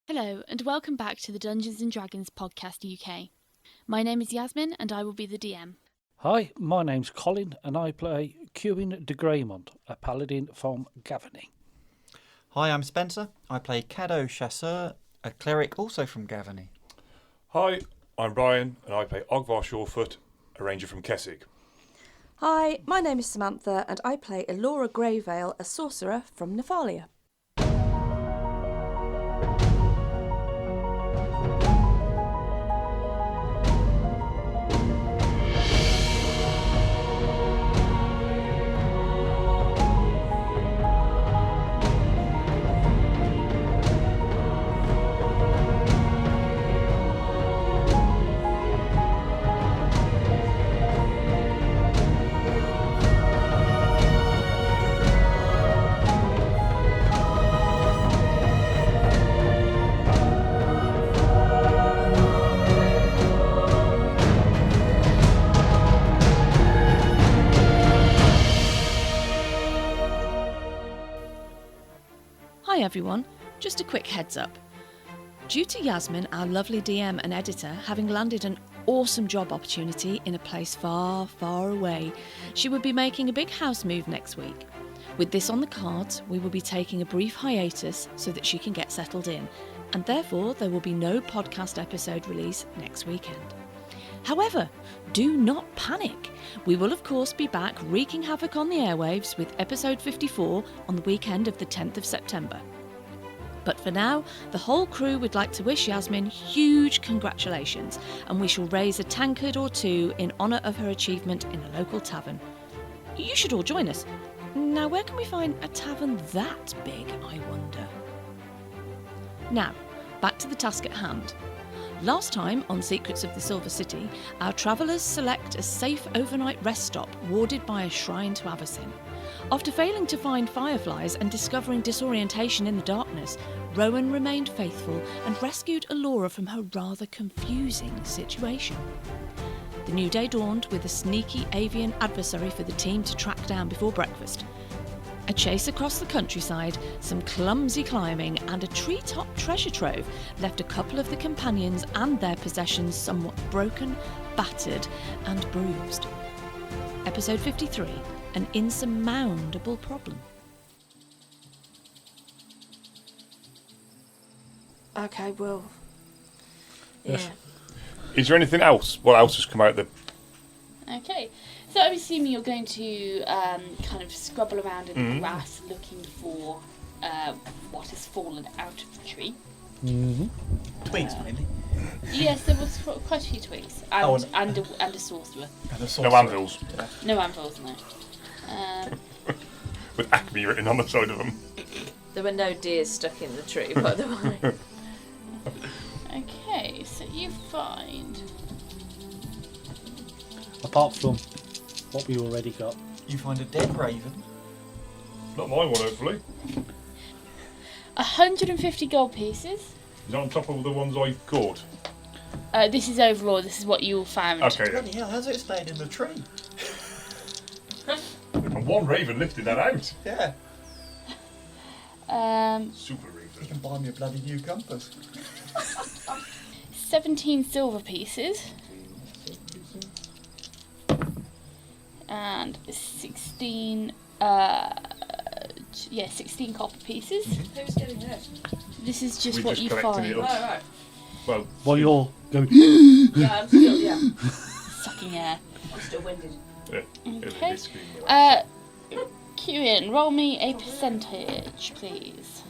Hello, and welcome back to the Dungeons & Dragons Podcast UK. My name is Yazmin, and I will be the DM. Hi, my name's Colin, and I play Cuin de Greymont, a paladin from Gavany. Hi, I'm Spencer. I play Caddo Chasseur, a cleric also from Gavany. Hi, I'm Brian, and I play Ogvar Surefoot, a ranger from Kessig. Hi, my name is Samantha, and I play Elora Greyvale, a sorcerer from Nephalia. Hi everyone, just a quick heads up. Due to Yazmin, our lovely DM and editor, having landed an awesome job opportunity in a place far, far away, she would be making a big house move next week. With this on the cards, we will be taking a brief hiatus so that she can get settled in, and therefore there will be no podcast episode release next weekend. However, do not panic. We will of course be back wreaking havoc on the airwaves with episode 54 on the weekend of the 10th of September. But for now, the whole crew would like to wish Yazmin huge congratulations, and we shall raise a tankard or two in honour of her achievement in a local tavern. You should all join us. Now, where can we find a tavern that big, I wonder? Now, back to the task at hand. Last time on Secrets of the Silver City, our travellers select a safe overnight rest stop warded by a shrine to Avacyn. After failing to find fireflies and discovering disorientation in the darkness, Rowan remained faithful and rescued Elora from her rather confusing situation. The new day dawned with a sneaky avian adversary for the team to track down before breakfast. A chase across the countryside, some clumsy climbing, and a treetop treasure trove left a couple of the companions and their possessions somewhat broken, battered, and bruised. Episode 53, an Insur-Mound-able problem. Okay, well... Yes. Is there anything else? What else has come out the... Okay, so I'm assuming you're going to kind of scrabble around in the grass looking for what has fallen out of the tree. Mm-hmm. Twigs, mainly. Yes, there was quite a few twigs and a sorcerer. No anvils. Yeah. No anvils, no. With Acme written on the side of them. There were no deers stuck in the tree, by the way. Okay, so you find... Apart from what we already got. You find a dead raven. Not my one, hopefully. 150 gold pieces. Is that on top of the ones I caught? This is overall, this is what you all found. Okay, Bloody hell, how's it stayed in the tree? and one raven lifted that out. Yeah. Super You raven. can buy me a bloody new compass. 17 silver pieces. And 16 16 copper pieces. Who's getting this? This is just We what just you collected find. it up. Right. Well, While you're going... Yeah, I'm still, yeah. Sucking air. I'm still winded. Okay. Cuin, roll me a percentage, please.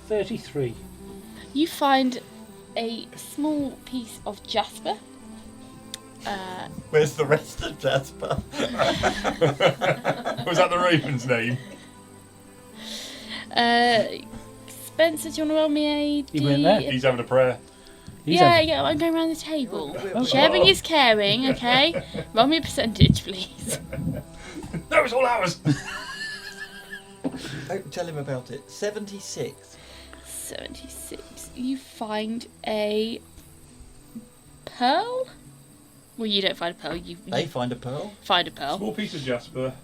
33. You find a small piece of jasper. Where's the rest of Jasper? Was that the raven's name? Spencer, do you want to roll me a D? He went there. He's having a prayer. Yeah, I'm going around the table. Sharing is caring, okay? Roll me a percentage, please. No, it's all ours. Don't tell him about it. 76. 76. You find a pearl? Well, you don't find a pearl. You They find a pearl. find a pearl. Small piece of jasper.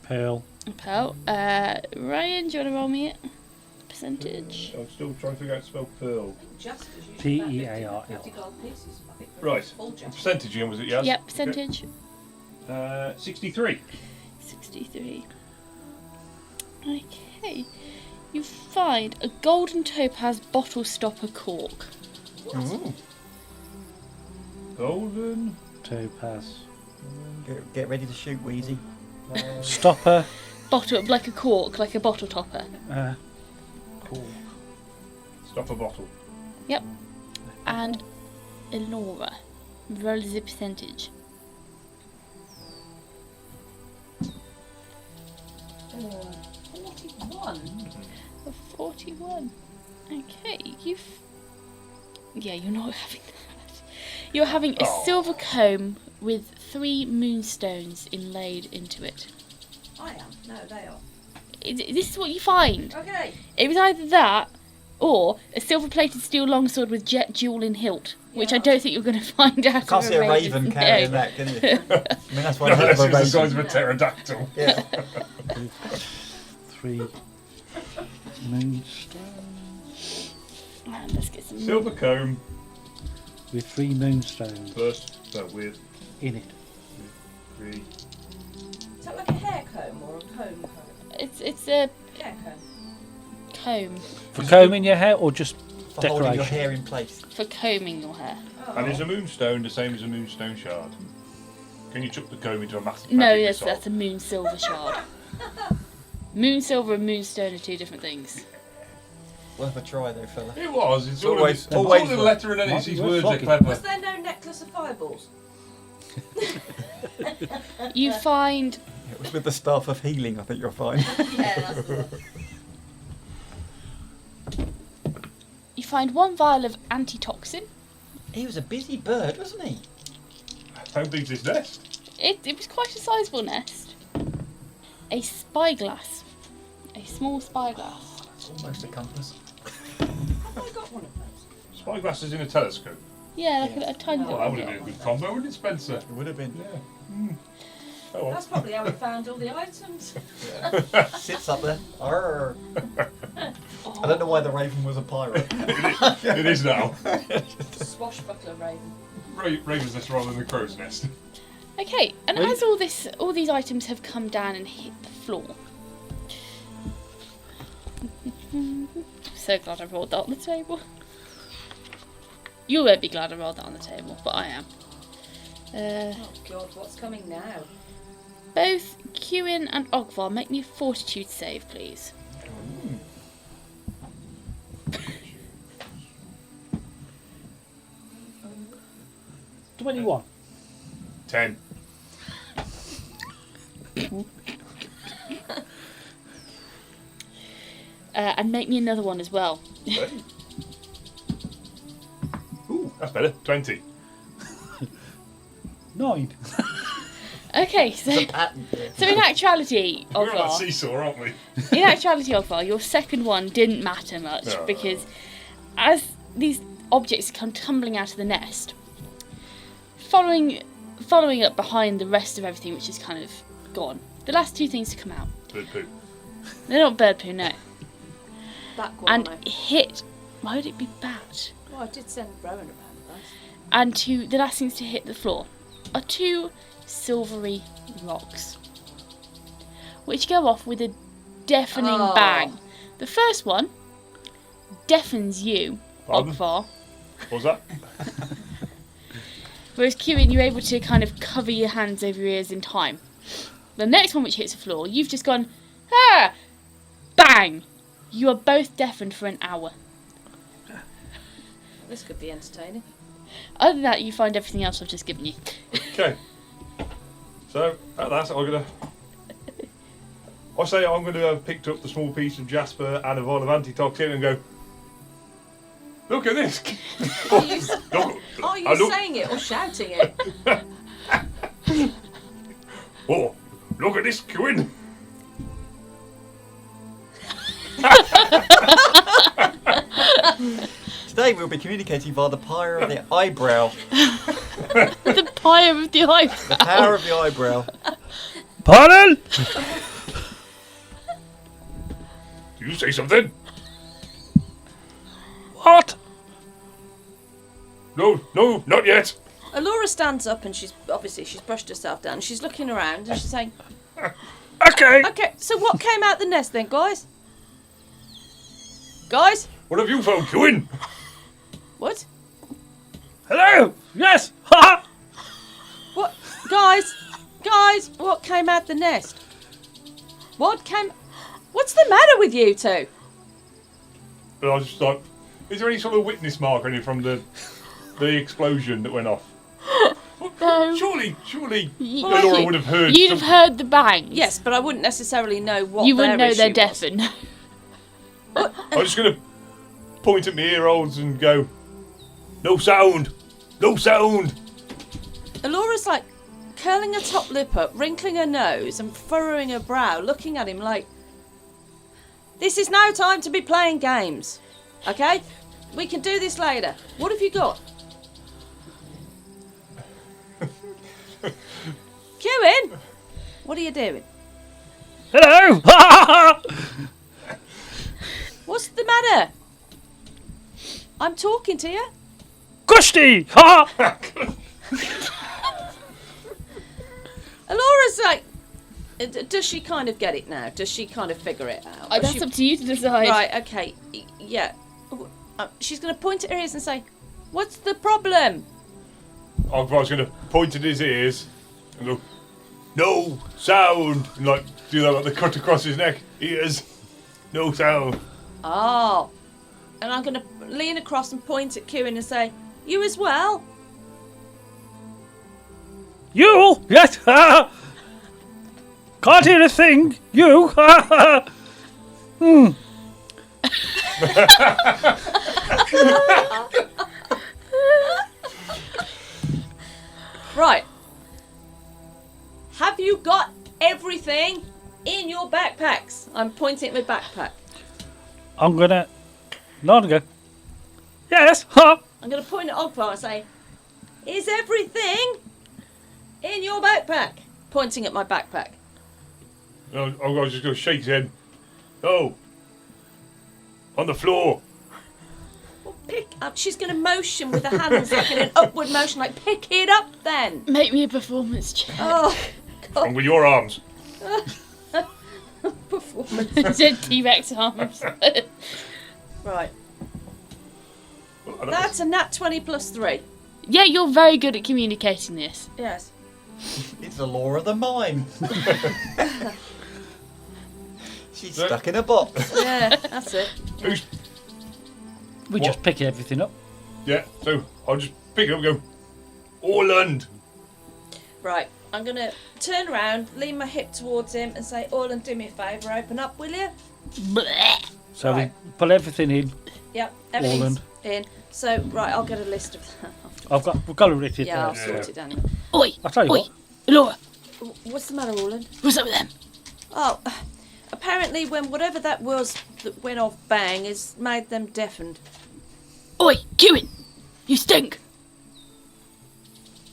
Pearl. A pearl. Ryan, do you want to roll me it? percentage. I'm still trying to figure out spell pearl. P-E-A-R-L. Right. Percentage again, was it? Yes. Yep, percentage. 63. 63. Okay. You find a golden topaz bottle stopper cork. Ooh. Golden. Topaz. Get ready to shoot, Wheezy. Stopper. Bottle, like a cork, like a bottle topper. Cool. Stop a bottle. Yep. And Elora. Roll the percentage. 41. 41. Okay, you're not having that. You're having a silver comb with 3 moonstones inlaid into it. I am. No, they are. This is what you find. Okay. It was either that or a silver-plated steel longsword with jet dueling hilt, which I don't think you're going to find out. Can't see a raven carrying that, can you? I mean, that's why I Unless have a it's the size of raven. a pterodactyl. Yeah. 3 moonstones. And let's get some Silver comb. With 3 moonstones First. No, with in it. 3. Is that like a hair comb or a comb? It's a Hair comb. comb For combing your hair or just For holding your decoration? hair in place. for combing your hair. And is a moonstone the same as a moonstone shard? Can you chuck the comb into a massive No, magic yes, missile? that's a moon silver shard. Moon silver and moonstone are 2 different things. Worth a try, though, fella. It was. It's Always- all always the worth- letter and Might it's be these worth words are flogging. clever. Was there no necklace of fireballs? You find It was with the staff of healing, I think you'll find. Yeah, that's the one. you find 1 vial of antitoxin. He was a busy bird, wasn't he? How big's this nest? It was quite a sizable nest. A spyglass. A small spyglass. It's almost a compass. Have I got one of those? Spyglasses in a telescope. Yeah, like a tiny Well, little that would have been a good combo, wouldn't it, Spencer? It would have been. Yeah. Oh well. That's probably how we found all the items. Sits up there. Arr. I don't know why the raven was a pirate. It is now. Swashbuckler raven. Raven's nest rather than the crow's nest. Okay, and Wait. as all these items have come down and hit the floor. So glad I rolled that on the table. You won't be glad I rolled that on the table, but I am. Oh God, what's coming now? Both Cuin and Ogvar, make me a fortitude save, please. 21. 10. And make me another one as well. Ooh, that's better. 20. 9. Okay, so in actuality, We're on that Ogvar, seesaw, aren't we? in actuality, Ogvar, your second one didn't matter much No. because as these objects come tumbling out of the nest, following up behind the rest of everything, which is kind of gone, the last 2 things to come out. Bird poo. They're not bird poo, no. That And one. hit. Why would it be bat? Well, I did send Rowan around those. And the last things to hit the floor are 2 silvery rocks, which go off with a deafening Oh. bang. The first one deafens you, Pardon? Ogvar, What was that? whereas Cuin, you're able to kind of cover your hands over your ears in time. The next one which hits the floor, you've just gone, ah, bang! You are both deafened for an hour. This could be entertaining. Other than that, you find everything else I've just given you. Okay. So, at that, I say I'm going to have picked up the small piece of jasper and a vial of antitoxin and go, look at this. Are you, Look, are you look, saying it or shouting it? oh, look at this, Cuin. Today we'll be communicating via the power of the eyebrow. The pyre of the eye. The power of the eyebrow. Pardon? Did you say something? What? No, not yet. Elora stands up and she's brushed herself down. She's looking around and she's saying, Okay. "Okay, so what came out the nest then, guys? Guys, What have you found, Cuin? what? Hello. Yes. Ha. What? Guys, what came out the nest? What's the matter with you two? And I was just like, is there any sort of witness mark or anything from the explosion that went off? No. Surely, Well, Elora would have heard. You'd have heard the bangs. Yes, but I wouldn't necessarily know what You wouldn't their know they're issue deaf was. and I'm just gonna point at my ear holes and go, no sound. Elora's like curling her top lip up, wrinkling her nose and furrowing her brow, looking at him like, this is no time to be playing games. Okay? We can do this later. What have you got? Cuin! What are you doing? Hello. What's the matter? I'm talking to you. Gusty. Ha. Elora's like, does she kind of get it now? Does she kind of figure it out? Or that's she- up to you to decide. Right, okay, yeah. She's going to point at her ears and say, what's the problem? Ogvar's gonna point at his ears and go, no sound, and like do that like the cut across his neck. Ears, no sound. Oh. And I'm going to lean across and point at Cuin and say, you as well? You. Yes. Ha. Can't hear a thing. You. Ha. Right. Have you got everything in your backpacks? I'm pointing at my backpack. I'm gonna nod and go. Yes. Ha. I'm going to point at Ogvar and say, is everything in your backpack? Pointing at my backpack. And Ogvar's just gonna shake his head. No. On the floor. Well, pick up. She's going to motion with her hands like in an upward motion, like pick it up then. Make me a performance check. Oh, And with your arms. performance. Said T-Rex arms. Right. Well, I don't know. That's a nat 20 plus 3. Yeah, you're very good at communicating this. Yes. It's Elora the mime. She's stuck in a box. Yeah, that's it. Who's- We What? just pick everything up. Yeah, so I'll just pick it up and go, Orland. Right. I'm going to turn around, lean my hip towards him and say, Orland, do me a favour, open up, will you? Blech. So Right. we pull everything in. Yep, everything's Orland. in. So, right, I'll get a list of that. We've got to write it Yeah, I'll down. sort it down. Oi, I'll tell you oi, what. Elora, What's the matter, Orland? what's up with them? Oh, apparently when whatever that was that went off bang has made them deafened. Oi, Cuin, you stink.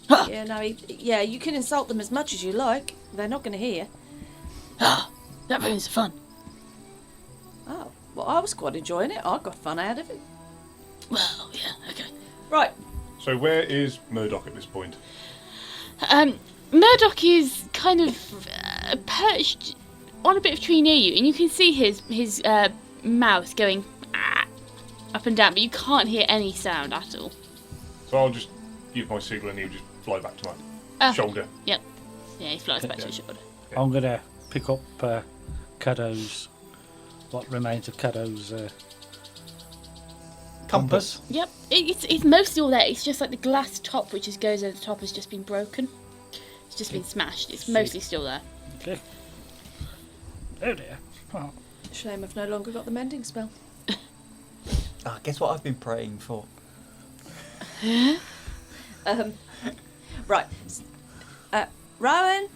Ha, Yeah, no, yeah, you can insult them as much as you like. They're not going to hear. ha, that ruins the fun. Oh, well, I was quite enjoying it. I got fun out of it. Well, yeah, okay. Right, So where is Murdoch at this point? Murdoch is kind of perched on a bit of tree near you, and you can see his mouth going up and down, but you can't hear any sound at all. So I'll just give my signal and he'll just fly back to my shoulder. Yep. Yeah, he flies back to his shoulder. I'm gonna pick up Caddo's. What remains of Caddo's compass. Compass. Yep. It's mostly all there. It's just like the glass top, which just goes over the top, has just been broken. It's just been smashed. It's mostly still there. Okay. Oh dear. Oh. shame I've no longer got the mending spell. Ah, guess what I've been praying for? Right. Rowan,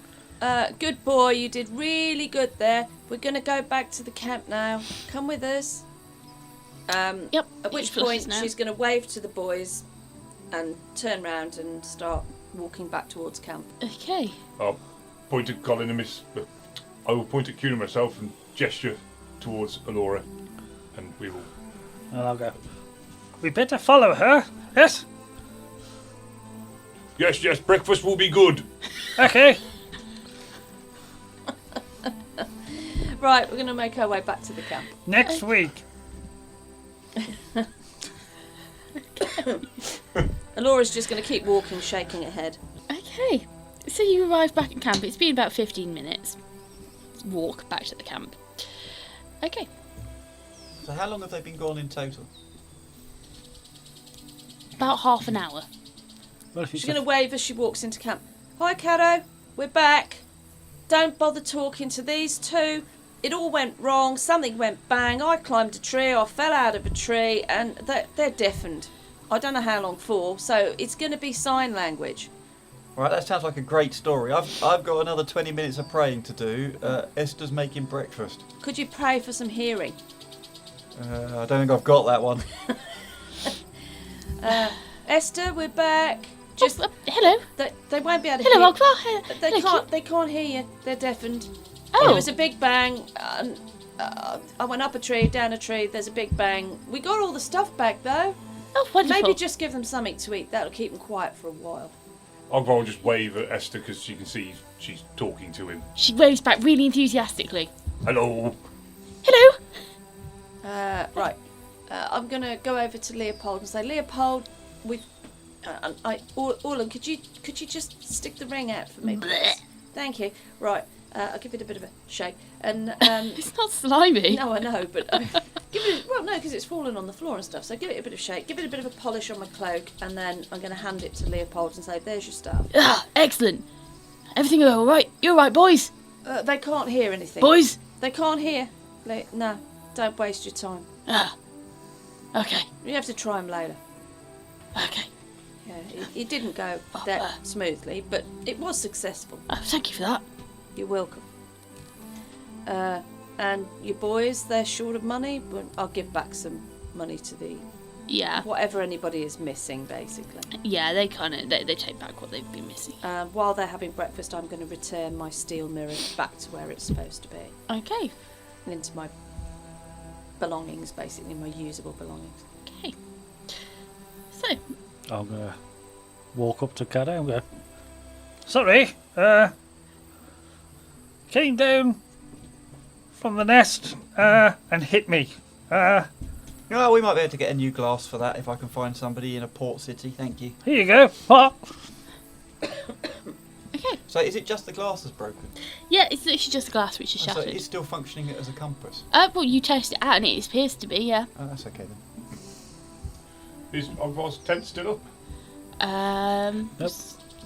good boy, you did really good there. We're going to go back to the camp now. Come with us. Yep. At which he flushes point now. she's going to wave to the boys and turn round and start walking back towards camp. Okay. I'll point at Colin and I will point at Cuin and myself and gesture towards Elora, and we will. And I'll go. We better follow her. Yes? Yes, breakfast will be good. Okay. Right, we're going to make our way back to the camp. Next week. Elora's just going to keep walking, shaking her head. Okay. So you arrive back at camp. It's been about 15 minutes. Walk back to the camp. Okay. So how long have they been gone in total? About half an hour. Well, if you She's going to wave as she walks into camp. Hi, Caddo. We're back. Don't bother talking to these two. It all went wrong. Something went bang. I climbed a tree. I fell out of a tree, and they're deafened. I don't know how long for. So it's going to be sign language. All right, that sounds like a great story. I've got another 20 minutes of praying to do. Esther's making breakfast. Could you pray for some hearing? I don't think I've got that one. Esther, we're back. Just hello. They won't be able to hear. Hello, Ogvar. They can't hear you. They're deafened. Oh. There was a big bang. I went up a tree, down a tree. There's a big bang. We got all the stuff back though. Oh, wonderful. Maybe just give them something to eat. That'll keep them quiet for a while. Ogvar will just wave at Esther because she can see she's talking to him. She waves back really enthusiastically. Hello. Hello. Right. I'm gonna go over to Leopold and say, Leopold, we've. Orlan, could you just stick the ring out for me, please? Thank you. Right. I'll give it a bit of a shake. And It's not slimy. no, I know, but give it. Well, no, because it's fallen on the floor and stuff. So give it a bit of shake. Give it a bit of a polish on my cloak, and then I'm going to hand it to Leopold and say, "There's your stuff." Ah, excellent. Everything all right? You're right, boys. They can't hear anything. Boys. They can't hear. No, don't waste your time. Ah. Okay. You have to try them later. Okay. Yeah, it didn't go that smoothly, but it was successful. Thank you for that. You're welcome. And your boys, they're short of money, but I'll give back some money to the Yeah. whatever anybody is missing, basically. Yeah, they kind of they take back what they've been missing. While they're having breakfast, I'm going to return my steel mirror back to where it's supposed to be, Okay. and into my belongings, basically my usable belongings. Okay. So, I'm going to walk up to Caddo and go, sorry, came down from the nest and hit me. No, we might be able to get a new glass for that if I can find somebody in a port city. Thank you. Here you go. What? okay. So is it just the glass that's broken? Yeah, it's literally just the glass which is So shattered. it's still functioning as a compass? Well, you test it out and it appears to be, yeah. Oh, that's okay then. Is Ogvar's tent still up? Nope.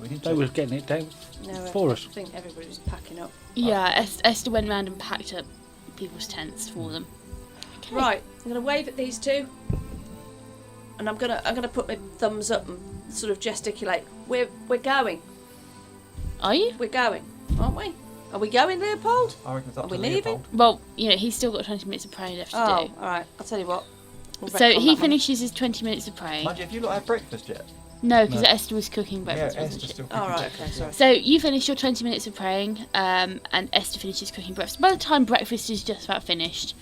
We didn't They was getting it down No, for I us. think everybody's packing up. Yeah, Esther went round and packed up people's tents for them. Okay. Right, I'm going to wave at these two, and I'm gonna put my thumbs up and sort of gesticulate. We're going. Are you? We're going, aren't we? Are we going, Leopold? I reckon it's up Are to we leaving? Leopold. Well, you know, he's still got 20 minutes of praying left to Oh, do. all right. I'll tell you what. We'll So retcon he that one. finishes his 20 minutes of praying. Mind you, have you not had breakfast yet? No, because No. Esther was cooking breakfast, yeah, wasn't Esther's she? still Oh, cooking right, okay, breakfast, sorry. So you finish your 20 minutes of praying, and Esther finishes cooking breakfast. By the time breakfast is just about finished,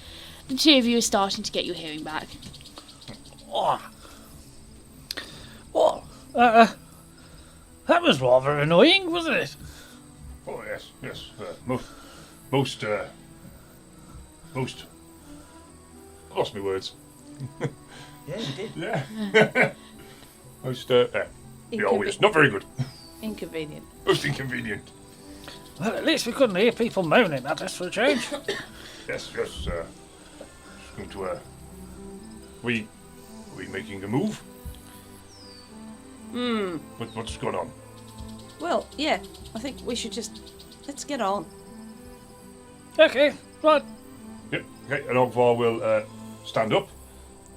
the two of you are starting to get your hearing back. Oh. What? That was rather annoying, wasn't it? Oh yes. Most. I lost my words. Yeah, you did. Yeah. Most. Yeah, yes, not very good. Inconvenient. Most inconvenient. Well, at least we couldn't hear people moaning at us for a change. Yes. Just going to. We making a move? What's going on? Well, yeah. I think we should let's get on. Okay, right. Yep. Okay. And Ogvar will stand up,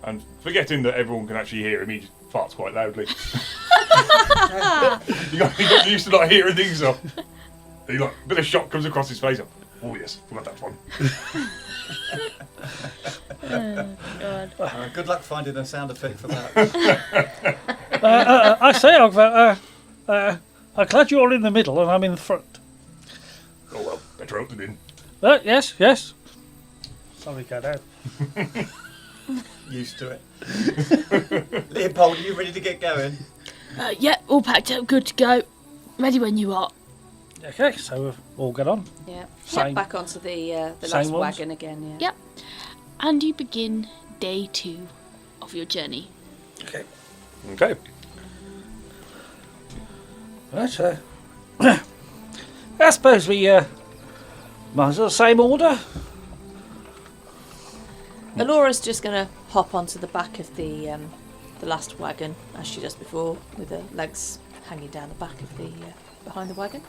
and forgetting that everyone can actually hear him, he just farts quite loudly. you got used to not hearing things, so a bit of shock comes across his face. Oh yes, forgot that one. God. Good luck finding a sound effect for that. I say, Ogvar, I'm glad you're in the middle and I'm in the front. Oh well, better out than in. Yes. Sorry, Caddo. Used to it. Leopold, are you ready to get going? Yeah, all packed up, good to go. Ready when you are. Okay, so we've all got on. Yeah. Same- Back onto the same last ones? wagon again. Yeah. Yep. And you begin day 2 of your journey. Okay. Okay. Right, I suppose we might as well same order. Elora's just going to hop onto the back of the last wagon as she does before, with her legs hanging down the back of the behind the wagon.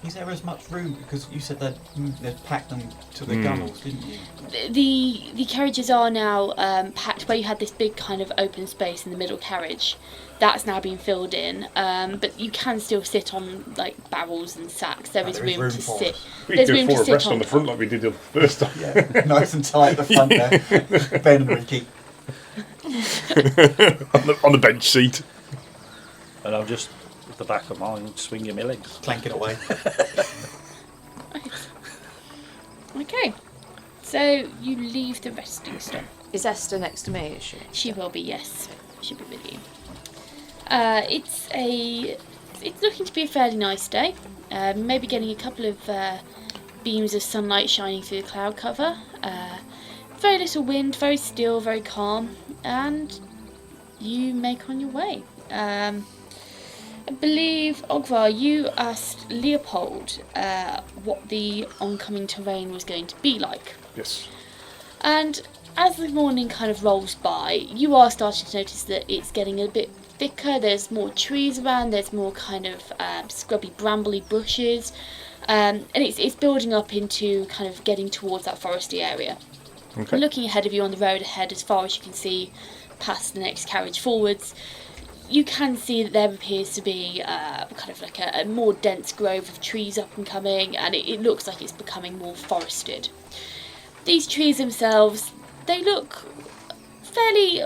Is there as much room? Because you said they'd packed them to the gunnels, didn't you? The carriages are now packed where you had this big kind of open space in the middle carriage. That's now been filled in, but you can still sit on like barrels and sacks. There is room to for sit. us. We There's could do room a to forward sit rest on on the front like we did the first time. Yeah, nice and tight at the front there. Ben and Ricky. on the bench seat. And I'll just, at the back of mine, swinging my legs. Clanking away. Okay, so you leave the resting stop. Is Esther next to me? Is she? She will be, yes. She'll be with you. It's looking to be a fairly nice day. Maybe getting a couple of beams of sunlight shining through the cloud cover. Very little wind, very still, very calm, and you make on your way. I believe, Ogvar, you asked Leopold what the oncoming terrain was going to be like. Yes. And as the morning kind of rolls by, you are starting to notice that it's getting a bit thicker. There's more trees around, there's more kind of scrubby, brambly bushes, and it's building up into kind of getting towards that foresty area. Okay. Looking ahead of you on the road ahead, as far as you can see past the next carriage forwards, you can see that there appears to be kind of like a more dense grove of trees up and coming, and it looks like it's becoming more forested. These trees themselves, they look fairly...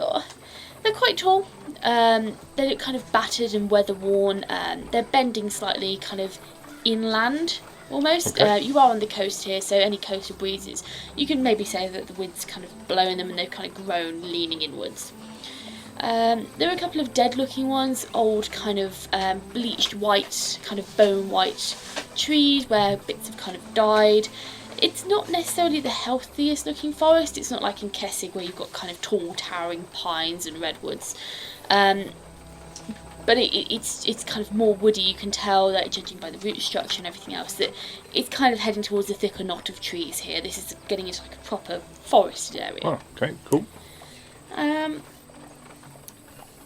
they're quite tall. They look kind of battered and weather-worn. They're bending slightly kind of inland, almost. Okay. You are on the coast here, so any coastal breezes, you can maybe say that the wind's kind of blowing them and they've kind of grown, leaning inwards. There are a couple of dead-looking ones, old kind of bleached white, kind of bone-white trees where bits have kind of died. It's not necessarily the healthiest-looking forest. It's not like in Kessig where you've got kind of tall, towering pines and redwoods. But it's kind of more woody. You can tell that, judging by the root structure and everything else, that it's kind of heading towards a thicker knot of trees here. This is getting into like a proper forested area. Oh, okay, cool.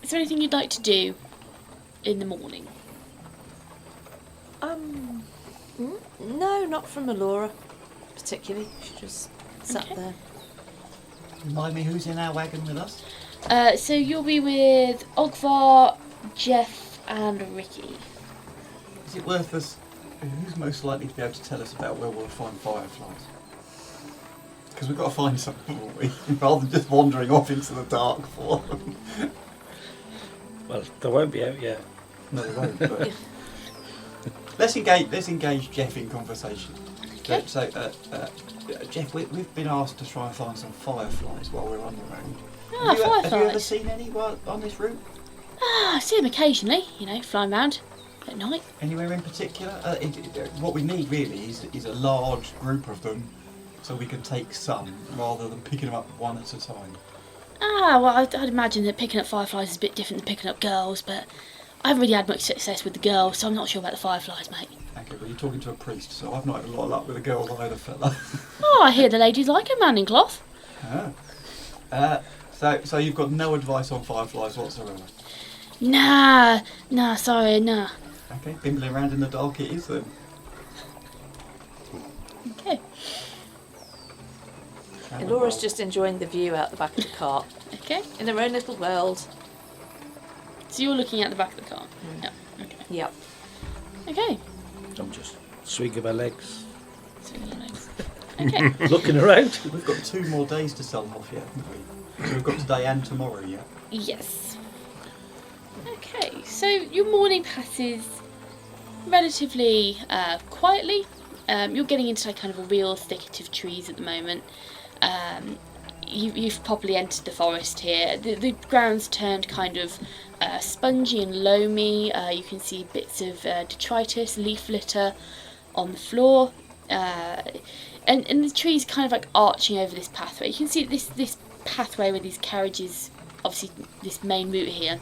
Is there anything you'd like to do in the morning? No, not from Elora, particularly. She just sat Okay. there. Remind me who's in our wagon with us? So you'll be with Ogvar, Jeff, and Ricky. Is it worth us? Who's most likely to be able to tell us about where we'll find fireflies? Because we've got to find some, haven't we? Rather than just wandering off into the dark for them. Well, they won't be out yet. No, they won't. But let's engage Jeff in conversation. Okay. So, Jeff, we've been asked to try and find some fireflies while we're on the road. Ah, Have you ever fireflies. seen any on this route? I see them occasionally, flying around at night. Anywhere in particular? What we need really is a large group of them, so we can take some rather than picking them up one at a time. Well, I'd imagine that picking up fireflies is a bit different than picking up girls, but I haven't really had much success with the girls, so I'm not sure about the fireflies, mate. Okay, well you're talking to a priest, so I've not had a lot of luck with the girls either, fella. Oh, I hear the ladies like a man in cloth. So you've got no advice on fireflies whatsoever? Nah, sorry, nah. Okay, bimbling around in the dark it is then. Okay. Elora's just enjoying the view out the back of the cart, Okay. in her own little world. So you're looking at the back of the car? Yeah. Okay. Yep. Okay. I'm just swinging my legs, So your legs. Okay. looking around. We've got 2 more days to sell them off yet, haven't we? So we've got today and tomorrow yet. Yes. Okay, so your morning passes relatively quietly. You're getting into like kind of a real thicket of trees at the moment. you've properly entered the forest here. The ground's turned kind of spongy and loamy. You can see bits of detritus, leaf litter on the floor, and the trees kind of like arching over this pathway. You can see this pathway with these carriages, obviously this main route here.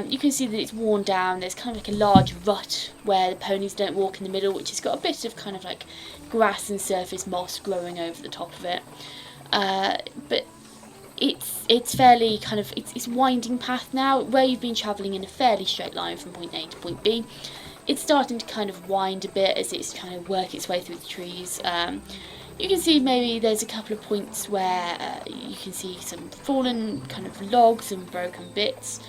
You can see that it's worn down. There's kind of like a large rut where the ponies don't walk in the middle, which has got a bit of kind of like grass and surface moss growing over the top of it. But it's fairly kind of it's winding path now. Where you've been travelling in a fairly straight line from point A to point B, it's starting to kind of wind a bit as it's kind of work its way through the trees. You can see maybe there's a couple of points where you can see some fallen kind of logs and broken bits,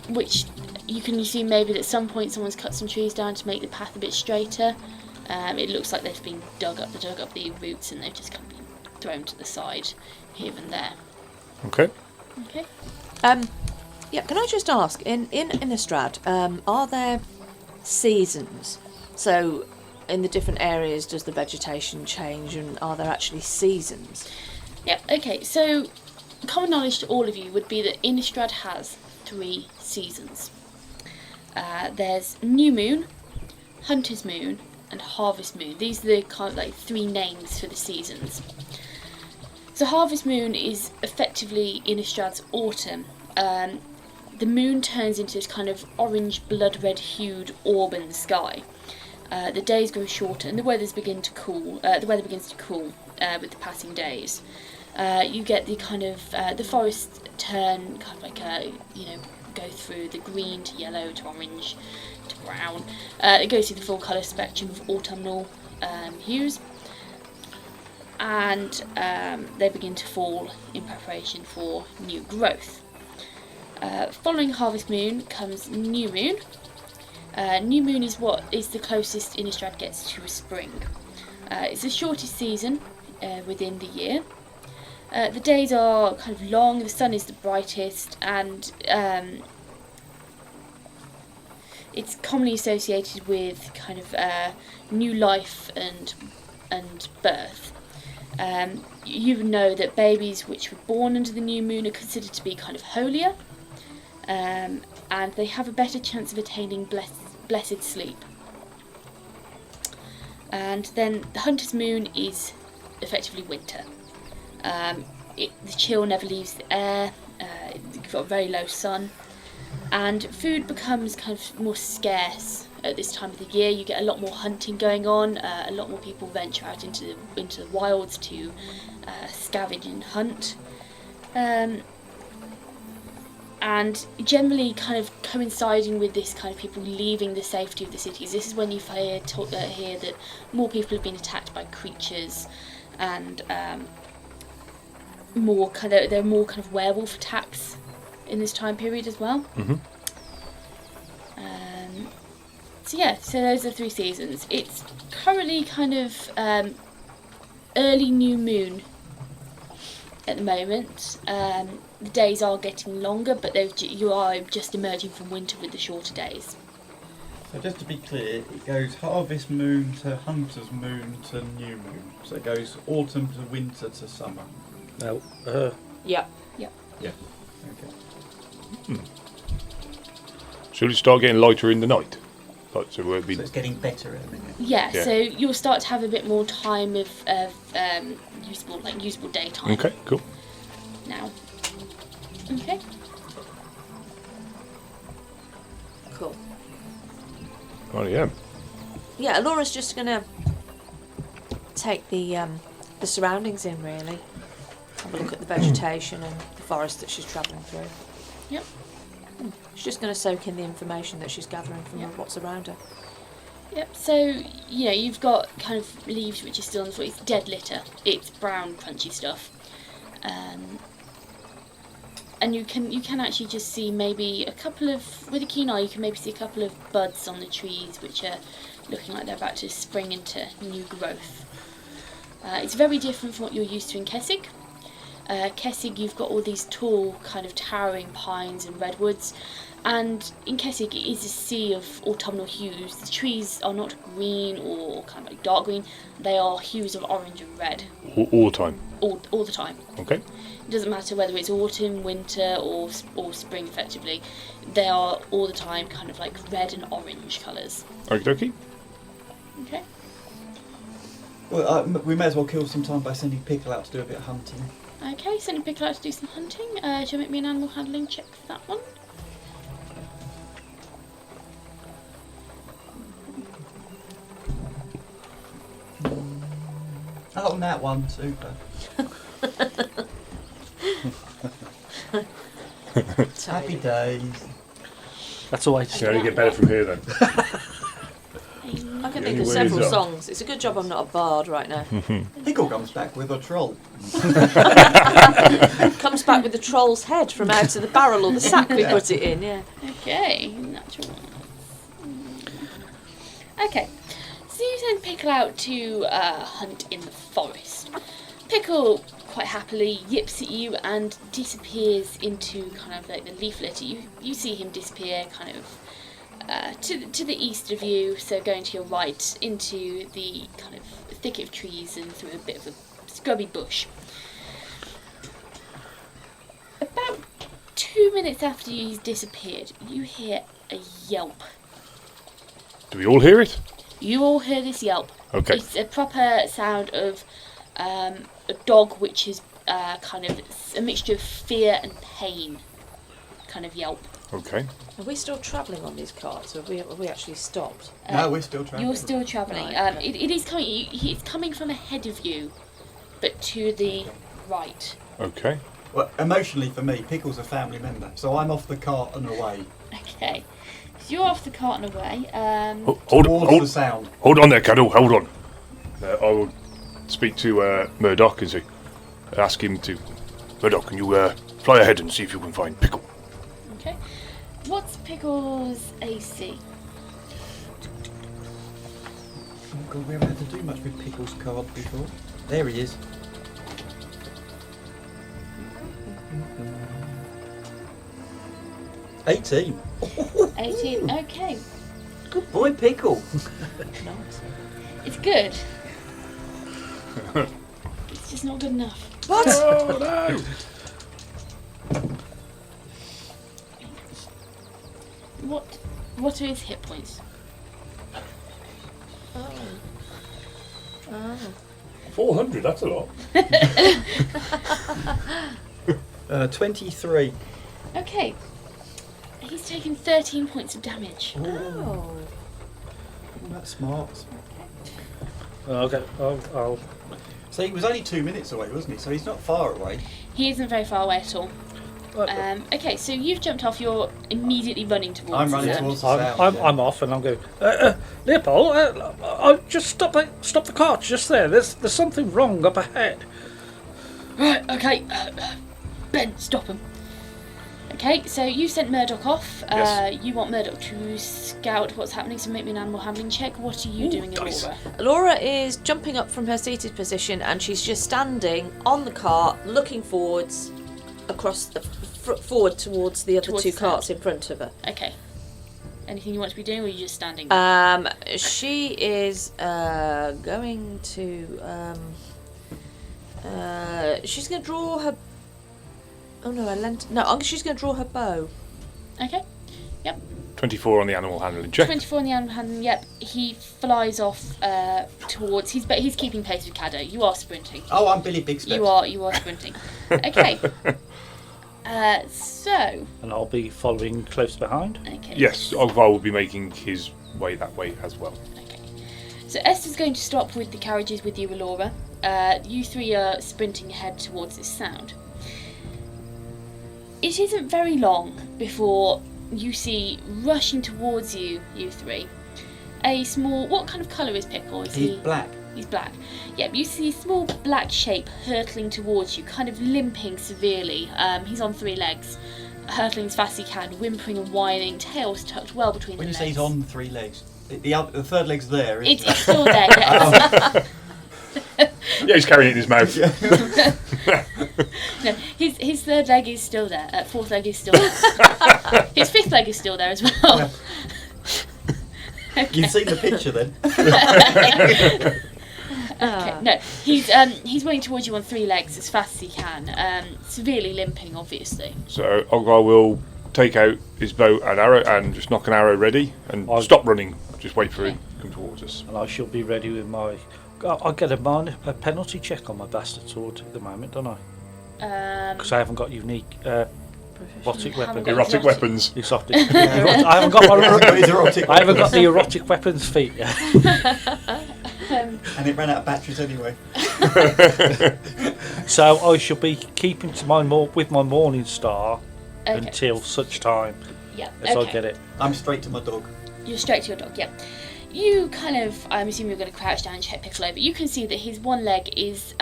which you can see maybe at some point someone's cut some trees down to make the path a bit straighter. It looks like they've been dug up the roots and they've just kind of been thrown to the side here and there. Okay. Okay. Yeah, can I just ask, in Innistrad, are there seasons? So in the different areas, does the vegetation change, and are there actually seasons? Yeah, okay, so common knowledge to all of you would be that Innistrad has 3 seasons. There's New Moon, Hunter's Moon, and Harvest Moon. These are the kind of like 3 names for the seasons. So Harvest Moon is effectively Innistrad's autumn. The moon turns into this kind of orange blood red hued orb in the sky. The days grow shorter and the weather begins to cool with the passing days. You get the kind of the forest turn kind of like go through the green to yellow to orange to brown. It goes through the full colour spectrum of autumnal hues, and they begin to fall in preparation for new growth. Following Harvest Moon comes New Moon. New Moon is what is the closest Innistrad gets to a spring. It's the shortest season within the year. The days are kind of long, the sun is the brightest, and it's commonly associated with kind of new life and birth. You know that babies which were born under the new moon are considered to be kind of holier, and they have a better chance of attaining blessed sleep. And then the Hunter's Moon is effectively winter. The chill never leaves the air, you've got a very low sun, and food becomes kind of more scarce at this time of the year. You get a lot more hunting going on, a lot more people venture out into the wilds to scavenge and hunt. And generally kind of coinciding with this kind of people leaving the safety of the cities, this is when you hear that more people have been attacked by creatures, and there are more kind of werewolf attacks in this time period as well. Mm-hmm. So those are 3 seasons. It's currently kind of early new moon at the moment. The days are getting longer, but you are just emerging from winter with the shorter days. So just to be clear, it goes Harvest Moon to Hunter's Moon to New Moon. So it goes autumn to winter to summer. Now, Yep. Yeah. Okay. Should it start getting lighter in the night? Like, so it'll be... So it's getting better at the minute. Yeah, Yeah. so you'll start to have a bit more time of usable daytime. Okay, cool. Now. Okay. Cool. Oh yeah. Yeah, Elora's just gonna take the surroundings in, really. Have a look at the vegetation and the forest that she's travelling through. Yep. She's just going to soak in the information that she's gathering from Yep. what's around her. Yep. So you've got kind of leaves which are still on the floor. It's dead litter. It's brown, crunchy stuff. And you can actually just see maybe a couple of, with a keen eye, you can maybe see a couple of buds on the trees which are looking like they're about to spring into new growth. It's very different from what you're used to in Kessig. Kessig, you've got all these tall, kind of towering pines and redwoods, and in Kessig it is a sea of autumnal hues. The trees are not green or kind of like dark green, they are hues of orange and red. All the time. all the time. Okay. It doesn't matter whether it's autumn, winter, or spring. Effectively, they are all the time kind of like red and orange colours. Okie dokie. Okay. Well, we may as well kill some time by sending Pickle out to do a bit of hunting. Okay, sending Pickle out to do some hunting. Do you make me an animal handling check for that one? Oh, that one, super. Happy days. That's the way to Can start. only get better from here then. I can The think of only way several is up. songs. It's a good job I'm not a bard right now. Pickle comes back with a troll. Comes back with the troll's head from out of the barrel or the sack we put it in, yeah. Okay, natural ones. Okay, so you send Pickle out to hunt in the forest. Pickle quite happily yips at you and disappears into kind of like the leaf litter. You see him disappear kind of to the east of you, so going to your right into the kind of thicket of trees and through a bit of a scrubby bush. About 2 minutes after he's disappeared, you hear a yelp. Do we all hear it? You all hear this yelp. Okay. It's a proper sound of a dog which is kind of a mixture of fear and pain kind of yelp. Okay. Are we still travelling on these carts, or have we actually stopped? No, we're still travelling. You're still travelling. Right, okay. It is coming. It's coming from ahead of you, but to the right. Okay. Well, emotionally for me, Pickle's a family member, so I'm off the cart and away. Okay. So you're off the cart and away. Hold Towards the sound. Hold on there, Caddo. Hold on. I will speak to Murdoch and ask him to. Murdoch, can you fly ahead and see if you can find Pickle? Okay. What's Pickle's AC? Oh God, we haven't had to do much with Pickle's card before. There he is. $18. 18. Okay. Good boy, Pickle. Nice. It's good. It's just not good enough. What? Oh no! What are his hit points? Oh. Oh. 400. That's a lot. 23. Okay. He's taken 13 points of damage. Oh. That's smart. Okay, I'll So he was only 2 minutes away, wasn't he? So he's not far away. He isn't very far away at all. Okay, so you've jumped off. You're immediately running towards. I'm running the towards the sound. I'm off, and I'm going. Leopold, just stop the cart just there. There's something wrong up ahead. Right. Okay. Ben, stop him. Okay, so you sent Murdoch off. Yes. You want Murdoch to scout what's happening, so make me an animal handling check. What are you doing, dice. Elora? Elora is jumping up from her seated position, and she's just standing on the cart, looking forwards, across the forward towards the other Towards two the carts in front of her. Okay. Anything you want to be doing, or are you just standing? She is going to. She's going to draw her. Oh no, she's going to draw her bow. Okay. Yep. 24 on the animal handling check. 24 on the animal handling. Yep. He flies off towards. He's keeping pace with Caddo. You are sprinting. Oh, I'm Billy Big Steps. You are sprinting. Okay. So. And I'll be following close behind. Okay. Yes, Ogvar will be making his way that way as well. Okay. So Esther's going to stop with the carriages with you, Elora. You three are sprinting ahead towards this sound. It isn't very long before you see rushing towards you, you three, a small. What kind of colour is Pickle? Is He's black. He's black. Yep, you see a small black shape hurtling towards you, kind of limping severely. He's on 3 legs, hurtling as fast as he can, whimpering and whining, tails tucked well between When the you legs. say he's on 3 legs, the third leg's there, isn't It's still there, yes. Yeah, he's carrying it in his mouth. No, his third leg is still there. Fourth leg is still there. His fifth leg is still there as well. You've seen the picture then. Okay, no, he's running towards you on 3 legs as fast as he can, severely limping, obviously. So Ogvar will take out his bow and arrow and just knock an arrow ready and stop running. Just wait for him to come towards us. And I shall be ready with my... I get a penalty check on my bastard sword at the moment, don't I? Because I haven't got unique erotic weapons. Erotic weapons. Exotic. I haven't got my erotic. I haven't got the erotic weapons feat yet. And it ran out of batteries anyway. So I shall be keeping to with my morning star Okay. until such time Yeah. as Okay. I get it. I'm straight to my dog. You're straight to your dog, yeah. You kind of, I'm assuming you're going to crouch down and check Pickle over. You can see that his one leg is,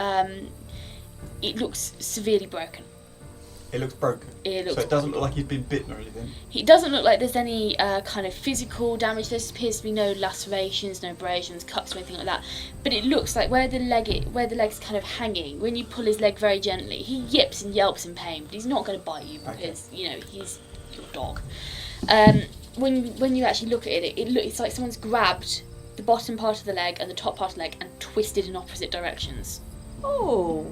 it looks severely broken. It looks broken. It looks so it doesn't look like he's been bitten or anything. He doesn't look like there's any kind of physical damage. There appears to be no lacerations, no abrasions, cuts or anything like that. But it looks like where the leg's kind of hanging, when you pull his leg very gently, he yips and yelps in pain, but he's not going to bite you because, you know, he's your dog. When you actually look at it, it's like someone's grabbed the bottom part of the leg and the top part of the leg and twisted in opposite directions. Oh.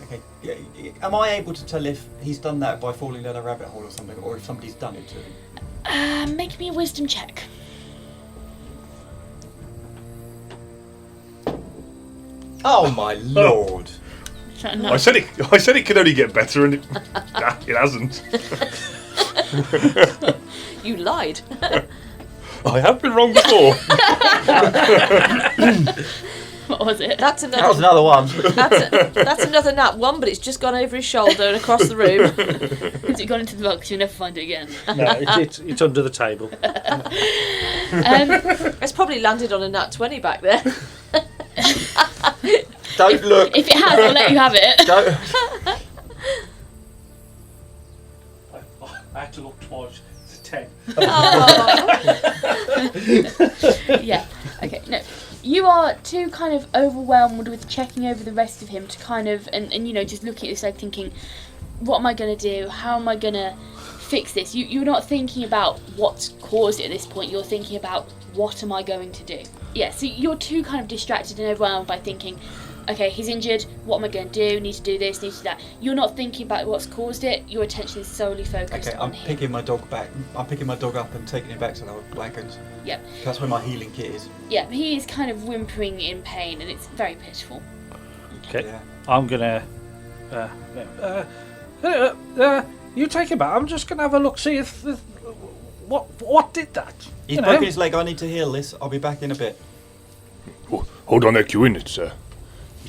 Okay. Yeah, am I able to tell if he's done that by falling down a rabbit hole or something, or if somebody's done it to him? Make me a wisdom check. Oh my lord! I said it could only get better, and it hasn't. You lied. I have been wrong before. What was it? That's That was another one. That's another nat 1, but it's just gone over his shoulder and across the room. Has it gone into the box? You'll never find it again. No, it's under the table. It's probably landed on a nat 20 back there. Don't look. If it has, I'll let you have it. Don't. I had to look twice. It's a 10. Yeah. Okay. No. You are too kind of overwhelmed with checking over the rest of him to kind of and you know just looking at this leg thinking, what am I going to do? How am I going to fix this? You're not thinking about what's caused it at this point. You're thinking about what am I going to do? Yeah. So you're too kind of distracted and overwhelmed by thinking, okay, he's injured. What am I going to do? Need to do this. Need to do that. You're not thinking about what's caused it. Your attention is solely focused Okay, on I'm him. picking my dog back. I'm picking my dog up and taking him back to the wagons. Yep. That's where my healing kit is. Yeah. He is kind of whimpering in pain, and it's very pitiful. Okay. Yeah. I'm gonna. You take him back. I'm just gonna have a look, see if what did that. He's You know? broken his leg. I need to heal this. I'll be back in a bit. Oh, hold on there, Cuin. It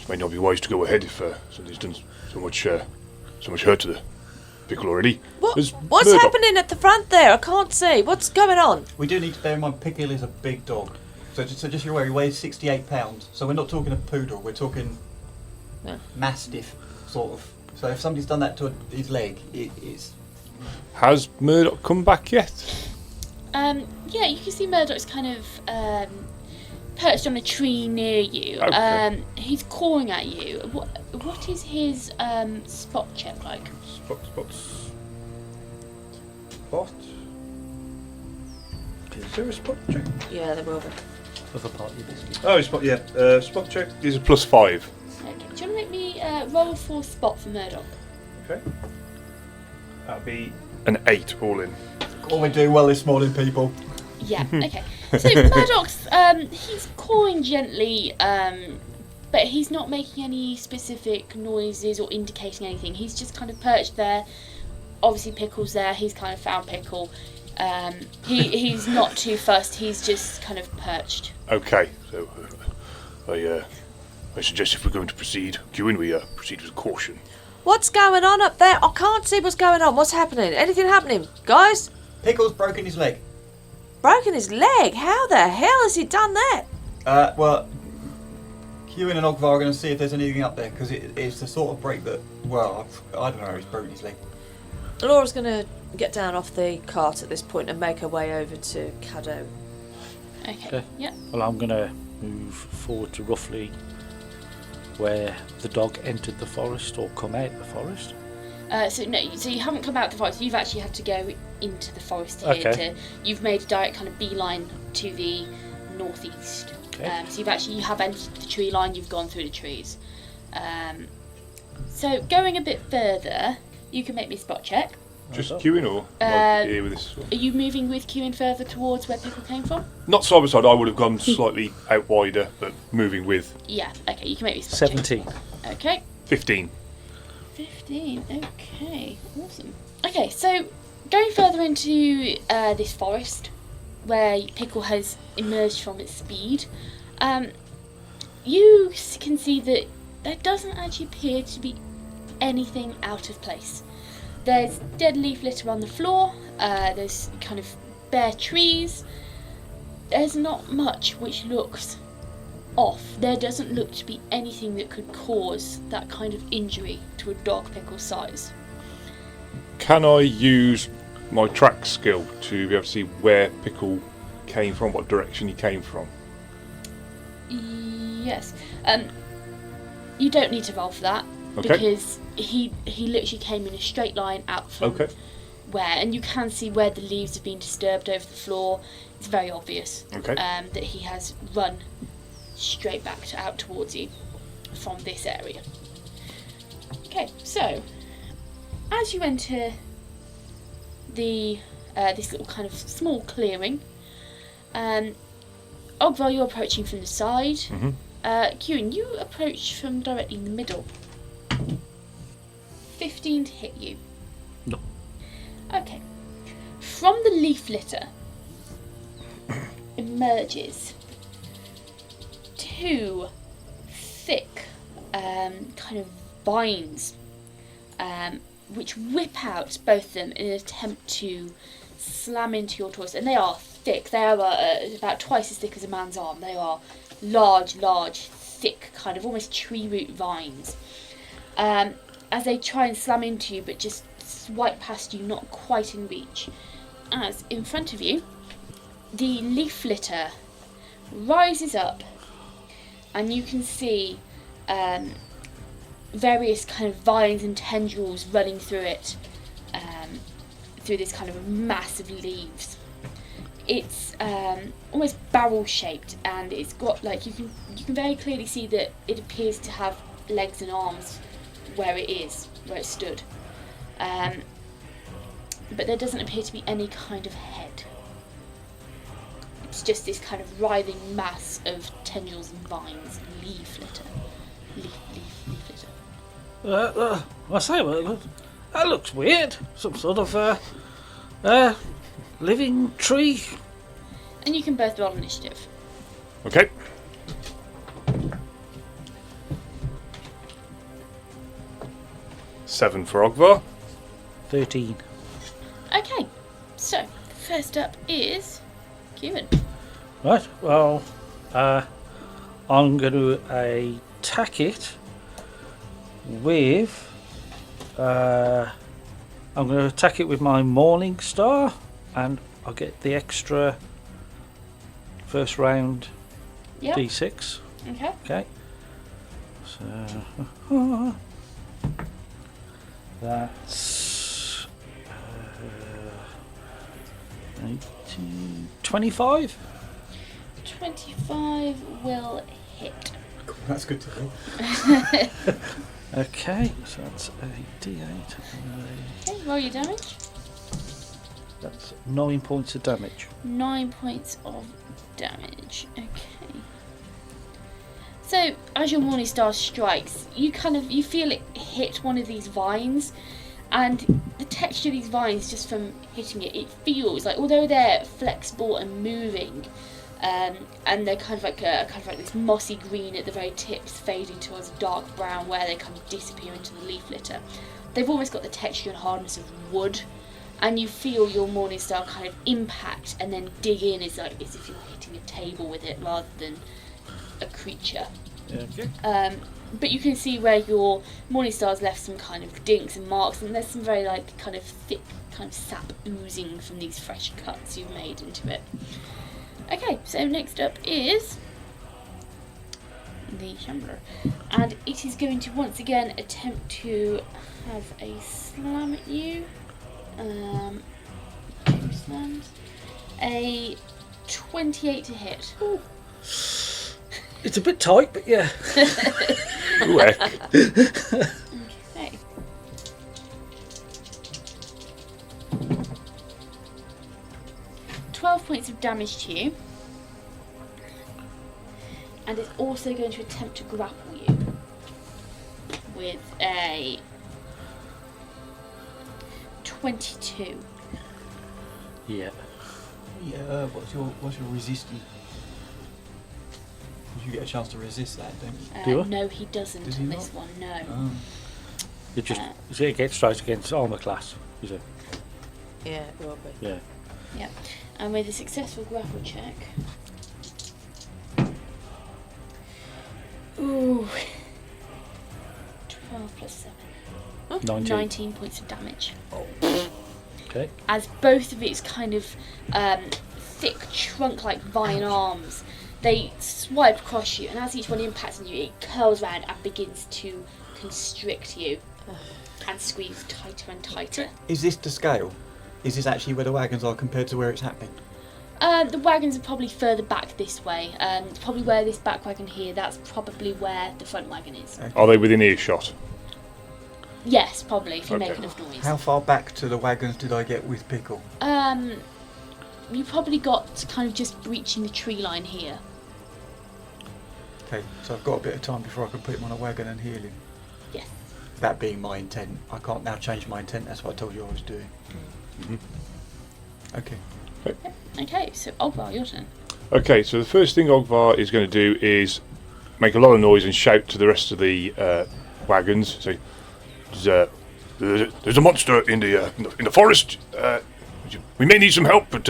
may not be wise to go ahead if somebody's done so much hurt to the pickle already. What's Murdoch. happening at the front there? I can't see. What's going on? We do need to bear in mind Pickle is a big dog. So just you're aware, he weighs 68 pounds. So we're not talking a poodle. We're talking mastiff, sort of. So if somebody's done that to his leg, it's... Has Murdoch come back yet? Yeah, you can see Murdoch's kind of perched on a tree near you. Okay. He's calling at you. What is his spot check like? Spot. Is there a spot check? Yeah, there will be. Of a party biscuit. Oh, spot. Yeah. Spot check is a +5. Okay. Do you want to make me roll for spot for Murdoch? Okay. That'll be an 8 all in. Oh, we're doing well this morning, people. Yeah. Okay. So Murdoch's he's calling gently, but he's not making any specific noises or indicating anything. He's just kind of perched there. Obviously, Pickle's there. He's kind of found Pickle. He's not too fussed. He's just kind of perched. Okay. So I suggest if we're going to proceed, Cuin, we proceed with caution. What's going on up there? I can't see what's going on. What's happening? Anything happening? Guys? Pickle's broken his leg. Broken his leg? How the hell has he done that? Well, Cuin and Ogvar are going to see if there's anything up there, because it's the sort of break that, well, I don't know how he's broken his leg. Elora's going to get down off the cart at this point and make her way over to Caddo. Okay. Yeah. Well, I'm gonna move forward to roughly where the dog entered the forest or come out the forest. So you haven't come out the forest. You've actually had to go into the forest here. Okay. You've made a direct kind of beeline to the northeast. Okay. So you have entered the tree line. You've gone through the trees. So going a bit further, you can make me a spot check. Just Cuin or here with this one? Are you moving with Cuin further towards where Pickle came from? Not side by side. I would have gone slightly out wider, but moving with. Yeah. Okay. You can make me a spot 17. check. Okay. 15. 15. Okay. Awesome. Okay. So going further into this forest, where Pickle has emerged from its speed, you can see that there doesn't actually appear to be anything out of place. There's dead leaf litter on the floor, there's kind of bare trees. There's not much which looks off. There doesn't look to be anything that could cause that kind of injury to a dog Pickle's size. Can I use my track skill to be able to see where Pickle came from, what direction he came from? Yes. You don't need to roll for that. Okay. Because he literally came in a straight line out from where, and you can see where the leaves have been disturbed over the floor. It's very obvious that he has run straight back out towards you from this area. Okay, so as you enter the this little kind of small clearing, Ogvar, you're approaching from the side. Cuin, you approach from directly in the middle. 15 to hit you. No. Okay. From the leaf litter emerges two thick kind of vines which whip out both of them in an attempt to slam into your torso. And they are thick. They are about twice as thick as a man's arm. They are large, thick, kind of almost tree root vines. As they try and slam into you, but just swipe past you, not quite in reach. As in front of you, the leaf litter rises up, and you can see various kind of vines and tendrils running through it, through this kind of mass of leaves. It's almost barrel shaped, and it's got like you can very clearly see that it appears to have legs and arms where it stood, but there doesn't appear to be any kind of head. It's just this kind of writhing mass of tendrils and vines, leaf litter. Leaf litter. I say, well, that looks weird. Some sort of living tree. And you can both roll initiative. Okay. Seven for Ogvar. 13. Okay, so first up is Cuin. Right, well, I'm going to attack it with... I'm going to attack it with my Morning Star, and I'll get the extra first round Yep. D6. Okay. Okay. So... that's... 18, 25? 25 will hit. Cool, that's good to hear. Okay, so that's a D8. Okay, roll your damage. That's 9 points of damage. 9 points of damage. Okay. So as your Morning Star strikes, you feel it hit one of these vines, and the texture of these vines, just from hitting it, it feels like, although they're flexible and moving, and they're kind of like this mossy green at the very tips, fading towards a dark brown where they kind of disappear into the leaf litter. They've almost got the texture and hardness of wood, and you feel your Morning Star kind of impact and then dig in as if you're hitting a table with it rather than a creature. Okay. But you can see where your Morning Star's left some kind of dinks and marks, and there's some very kind of thick kind of sap oozing from these fresh cuts you've made into it. Okay, so next up is the Shambler, and it is going to once again attempt to have a slam at you. 2 slams. A 28 to hit. It's a bit tight, but yeah. Ooh, heck. Okay. £12 points of damage to you. And it's also going to attempt to grapple you with a 22. Yeah. Yeah, what's your resisting? You get a chance to resist that, don't you? Do you? No, he doesn't Does he on this not? one, no. Oh. It just is it against straight against armour class, is it? Yeah, it will be. Yeah. Yeah. And with a successful grapple check. Ooh. 12 plus 7. 19 points of damage. Okay. As both of its kind of thick trunk-like vine arms, they swipe across you, and as each one impacts on you, it curls around and begins to constrict you and squeeze tighter and tighter. Is this to scale? Is this actually where the wagons are compared to where it's happening? The wagons are probably further back this way. Probably where this back wagon here, that's probably where the front wagon is. Okay. Are they within earshot? Yes, probably, if you Okay. make enough noise. How far back to the wagons did I get with Pickle? You probably got kind of just breaching the tree line here. Okay, so I've got a bit of time before I can put him on a wagon and heal him. Yes. That being my intent. I can't now change my intent, that's what I told you I was doing. Okay. Okay, so Ogvar, your turn. Okay, so the first thing Ogvar is going to do is make a lot of noise and shout to the rest of the wagons. Say, there's a monster in the forest. We may need some help, but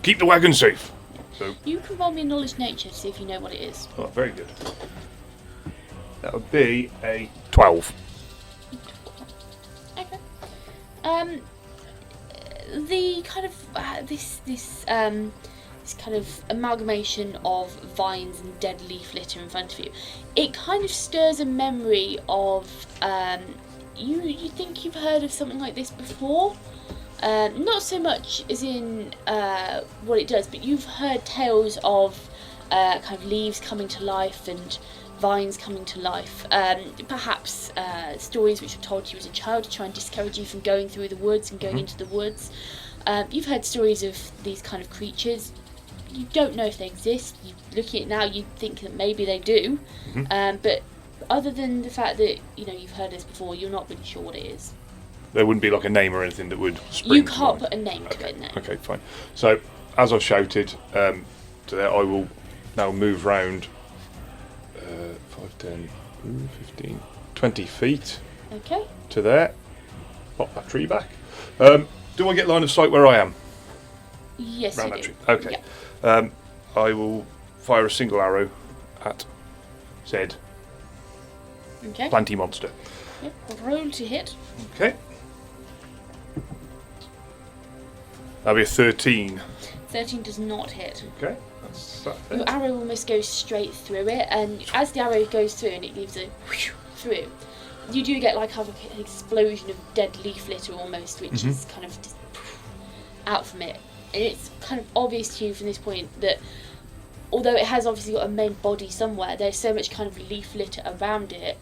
keep the wagon safe. So, You can roll me a knowledge nature to see if you know what it is. oh, very good. That would be a 12. Okay. The kind of this kind of amalgamation of vines and dead leaf litter in front of you, it kind of stirs a memory of you think you've heard of something like this before. Not so much as in what it does, but you've heard tales of kind of leaves coming to life and vines coming to life. Perhaps stories which were told to you as a child to try and discourage you from going through the woods and going into the woods. You've heard stories of these kind of creatures. You don't know if they exist. You look at it now, you think that maybe they do. But other than the fact that you've heard this before, you're not really sure what it is. There wouldn't be like a name or anything that would spring You to can't mind. put a name to it, no. Okay, fine. So, as I've shouted to there, I will now move round 5, 10, 15, 20 feet Okay. to there. Pop that tree back. Do I get line of sight where I am? Yes, Round you that do. tree. Okay. Yeah. I will fire a single arrow at said Okay. planty monster. Yep. Roll to hit. Okay. That'll be a 13. 13 does not hit. Okay. That's that there. Your arrow almost goes straight through it, and as the arrow goes through and it leaves a whoosh through, you do get like an explosion of dead leaf litter almost, which is kind of just out from it. And it's kind of obvious to you from this point that although it has obviously got a main body somewhere, there's so much kind of leaf litter around it,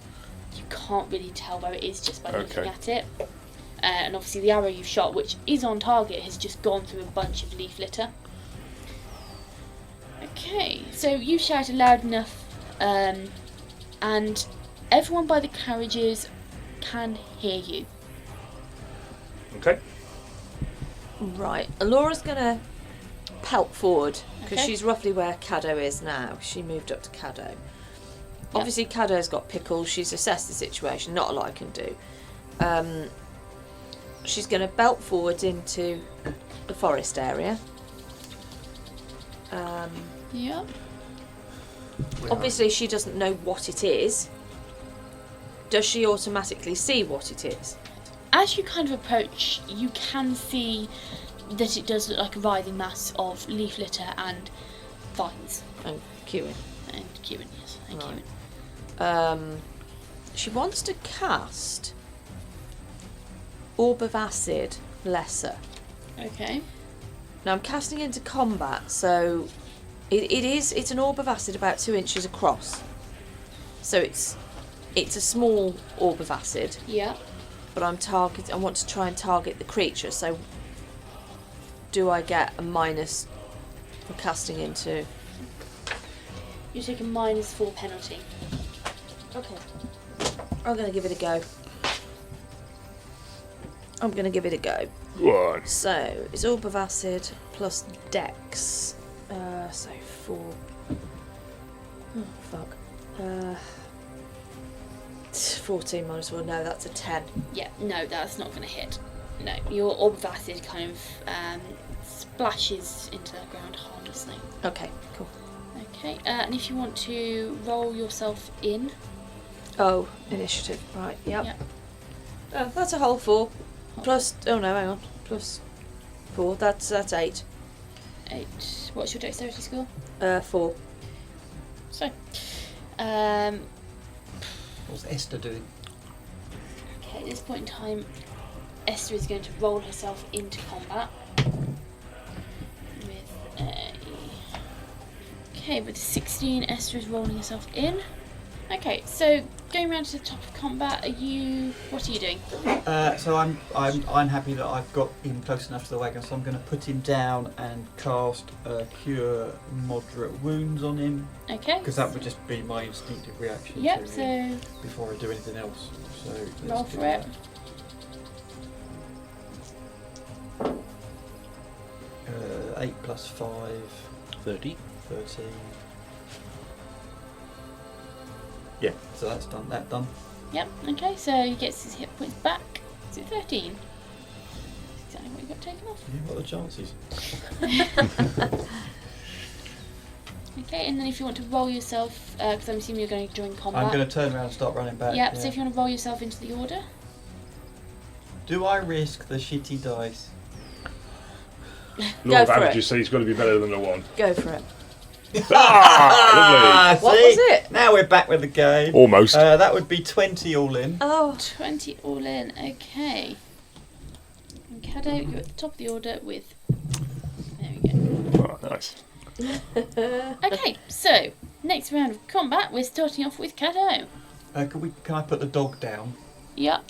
you can't really tell where it is just by looking at it. And obviously the arrow you've shot, which is on target, has just gone through a bunch of leaf litter. Okay, so you shouted loud enough, and everyone by the carriages can hear you. Okay. Right, Elora's going to pelt forward because Okay. she's roughly where Caddo is now. She moved up to Caddo. Obviously, Caddo's got pickles. She's assessed the situation. Not a lot I can do. She's going to belt forward into the forest area. Yeah. Obviously, she doesn't know what it is. Does she automatically see what it is? As you kind of approach, you can see that it does look like a writhing mass of leaf litter and vines. And Cuin. And Cuin, yes. And Right. Cuin. She wants to cast Orb of Acid Lesser. Okay. Now I'm casting into combat, so It's an orb of acid about 2 inches across. So it's a small orb of acid. Yeah. But I want to try and target the creature. So do I get a minus for casting into? You take a -4 penalty. Okay. I'm gonna give it a go. One. So it's orb of acid plus dex. So 4. Oh fuck. 14 minus 1. No, that's a 10. Yeah, no, that's not going to hit. No, your orb of acid kind of splashes into the ground harmlessly. Okay, cool. Okay, and if you want to roll yourself in. Oh, initiative. Right. Yep. Yep. Oh, that's a whole 4. Plus. Oh no, hang on. Plus 4. That's 8. 8. What's your dexterity score? 4. So, What's Esther doing? okay, at this point in time, Esther is going to roll herself into combat with a. Okay, with 16, Esther is rolling herself in. Okay, so going round to the top of combat, what are you doing? So I'm happy that I've got him close enough to the wagon, so I'm going to put him down and cast Cure Moderate Wounds on him, Okay. because that would just be my instinctive reaction. Yep, to so him before I do anything else. So let's roll do for it. that. 8 plus 5, 30. 13. Yeah, so that's done. That done. Yep, okay, so he gets his hit points back to 13. That's exactly what he got taken off. Yeah, what are the chances? Okay, and then if you want to roll yourself, because I'm assuming you're going to join combat. I'm going to turn around and start running back. Yep, so if you want to roll yourself into the order. Do I risk the shitty dice? Law of for averages it. say he's got to be better than a 1. Go for it. Ah, What see? was it? Now we're back with the game. lovely. Almost. That would be 20 all in. Oh. 20 all in, okay. And Caddo, you're at the top of the order with. There we go. Oh, nice. Okay, so next round of combat, we're starting off with Caddo. Can I put the dog down? Yep.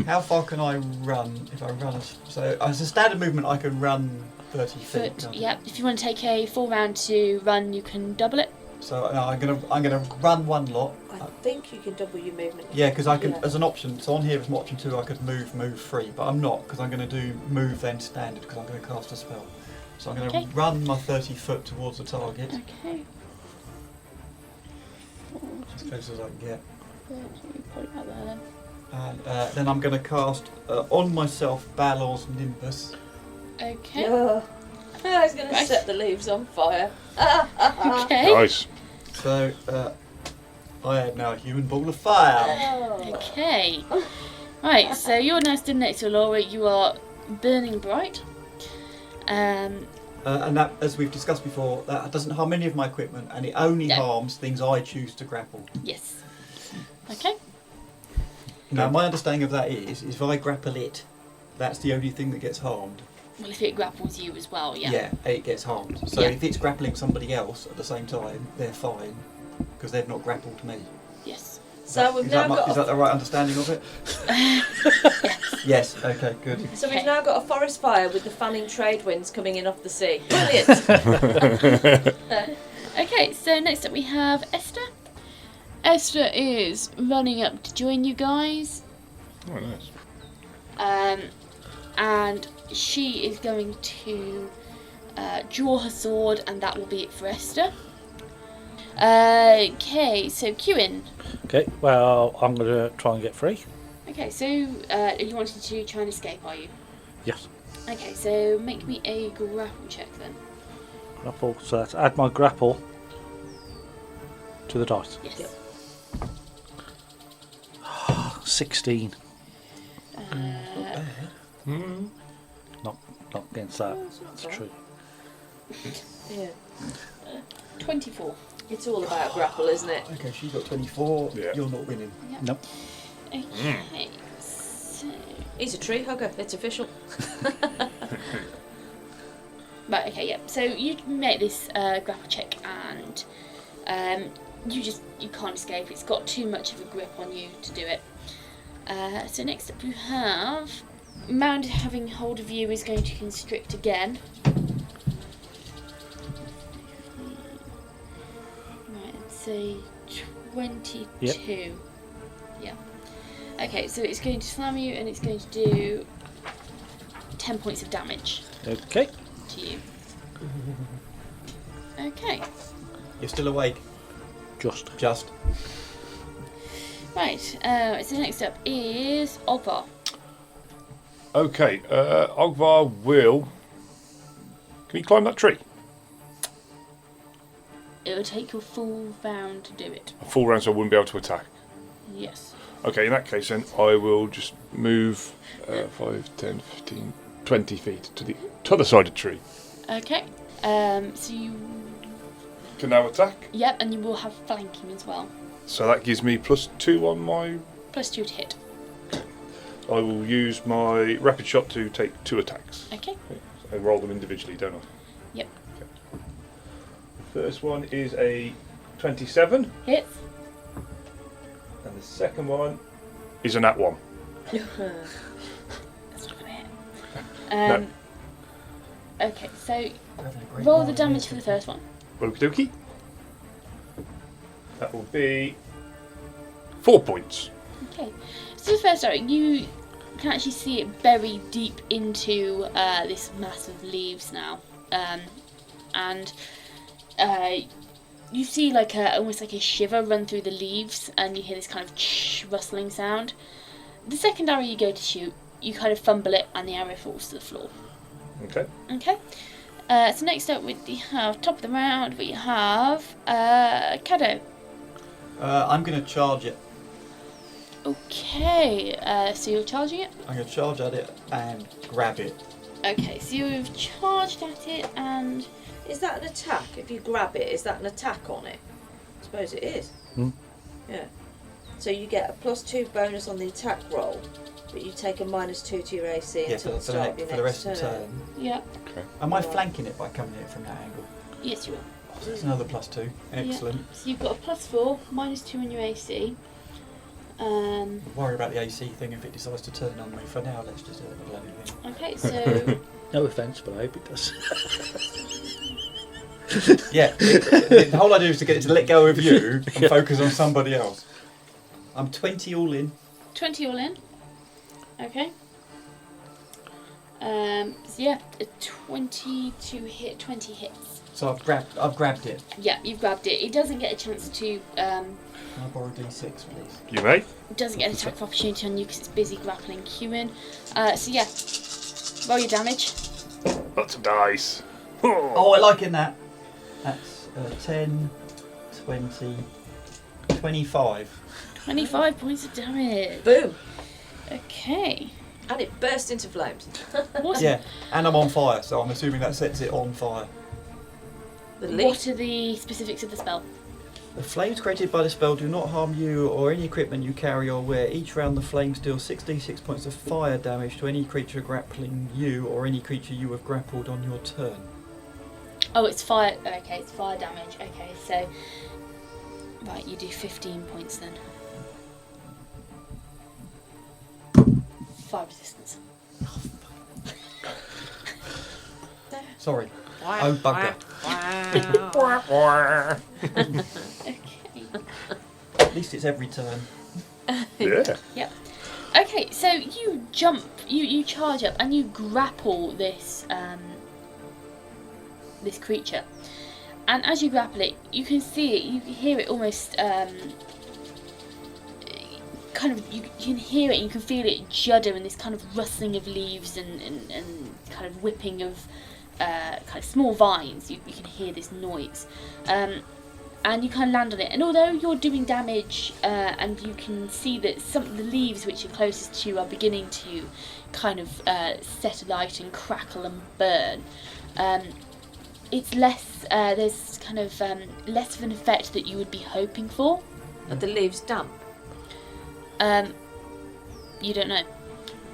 How far can I run if I run? So as a standard movement, I can run 30 feet. Foot, can't I? yep. If you want to take a full round to run, you can double it. So no, I'm gonna run one lot. I think you can double your movement. Yeah, because I can Yeah. as an option. So on here as an option 2, I could move free, but I'm not because I'm going to do move then standard because I'm going to cast a spell. So I'm going to Okay. run my 30 foot towards the target Okay. as close as I can get. Put it out there then. And then I'm going to cast on myself Balor's Nimbus. Okay. I was going to Right. set the leaves on fire. Okay. Nice. So I am now a human ball of fire. Okay. Right, so you're now stood next to Elora. You are burning bright. And that, as we've discussed before, that doesn't harm any of my equipment, and it only No. harms things I choose to grapple. Yes. Okay. Now, my understanding of that is if I grapple it, that's the only thing that gets harmed. Well, if it grapples you as well, yeah. It gets harmed. So Yeah. if it's grappling somebody else at the same time, they're fine, because they've not grappled me. Yes. So we've now got Is that the right understanding of it? Yes. Okay. Good. So we've Okay. now got a forest fire with the fanning trade winds coming in off the sea. Brilliant. Okay, so next up we have Esther. Esther is running up to join you guys. Oh, nice. And she is going to draw her sword, and that will be it for Esther. Okay, so Cuin. Okay, well, I'm going to try and get free. Okay, so you wanted to try and escape, are you? Yes. Okay, so make me a grapple check then. Grapple. So let's add my grapple to the dice. Yes. Yep. 16. Mm. Not against that. That's true. Yeah. 24. It's all about grapple, isn't it? Okay. She's got 24. Yeah. You're not winning. Nope. Okay, so... He's a tree hugger. It's official. Right, okay, yeah. So you make this grapple check and you can't escape. It's got too much of a grip on you to do it. So next up you have Mound having hold of you is going to constrict again. Right, let's say 22. Yep. Yeah. Okay, so it's going to slam you and it's going to do 10 points of damage. Okay. To you. Okay. You're still awake? Just. Right, so next up is Ogvar. Okay, Ogvar will... Can you climb that tree? It will take you a full round to do it. A full round, so I wouldn't be able to attack. Yes. Okay, in that case then, I will just move 5, 10, 15, 20 feet to the other side of the tree. Okay, so you... Can now attack? Yep, and you will have flanking as well. So that gives me +2 on my... +2 to hit. I will use my rapid shot to take 2 attacks. Okay. I roll them individually, don't I? Yep. Okay. The first one is a 27. Hits. And the second one is a nat 1. That's not gonna hit. No. Okay, so roll the damage for the first one. Okie dokie. That will be 4 points. Okay, so the first arrow, you can actually see it buried deep into this mass of leaves now, and you see like almost like a shiver run through the leaves, and you hear this kind of rustling sound. The second arrow you go to shoot, you kind of fumble it, and the arrow falls to the floor. Okay. Okay. So next up, we have top of the round. We have Caddo. I'm going to charge it. Okay, so you're charging it? I'm going to charge at it and grab it. Okay, so you've charged at it and... Is that an attack? If you grab it, is that an attack on it? I suppose it is. Yeah. So you get a +2 bonus on the attack roll, but you take a -2 to your AC until the start of your for the next rest of the turn. Yeah. Okay. Am I flanking it by coming at it from that angle? Yes, you are. Oh, so that's another +2. Excellent. Yeah. So you've got a +4, -2 on your AC. Worry about the AC thing if it decides to turn on me. For now, let's just do the bloody thing. Okay, so... No offence, but I hope it does. Yeah, the whole idea is to get it to let go of you and focus on somebody else. I'm 20 all in. 20 all in. Okay. So yeah, a 22 hit, 20 hits. So I've grabbed it. Yeah, you've grabbed it. It doesn't get a chance to... Can I borrow D6, please? You may. It doesn't get an attack of opportunity on you because it's busy grappling Cuin. So yeah, roll your damage. Lots of dice. Oh, I like in that. That's 10, 20, 25. 25 points of damage. Boom! Okay. And it burst into flames. Awesome. Yeah, and I'm on fire, so I'm assuming that sets it on fire. The leaf. What are the specifics of the spell? The flames created by the spell do not harm you or any equipment you carry or wear. Each round the flames deal 6d6 points of fire damage to any creature grappling you or any creature you have grappled on your turn. Oh, it's fire. Okay, it's fire damage. Okay, so... Right, you do 15 points then. Fire resistance. Sorry. Oh, bugger. Okay. At least it's every turn. Yeah. Yep. Okay, so you jump, you charge up, and you grapple this this creature. And as you grapple it, you can see it, you can hear it almost kind of, you can hear it and you can feel it judder and this kind of rustling of leaves and kind of whipping of kind of small vines. You can hear this noise. And you kind of land on it, and although you're doing damage, and you can see that some of the leaves which are closest to you are beginning to kind of set alight and crackle and burn, it's less, there's kind of less of an effect that you would be hoping for. Are the leaves damp? You don't know.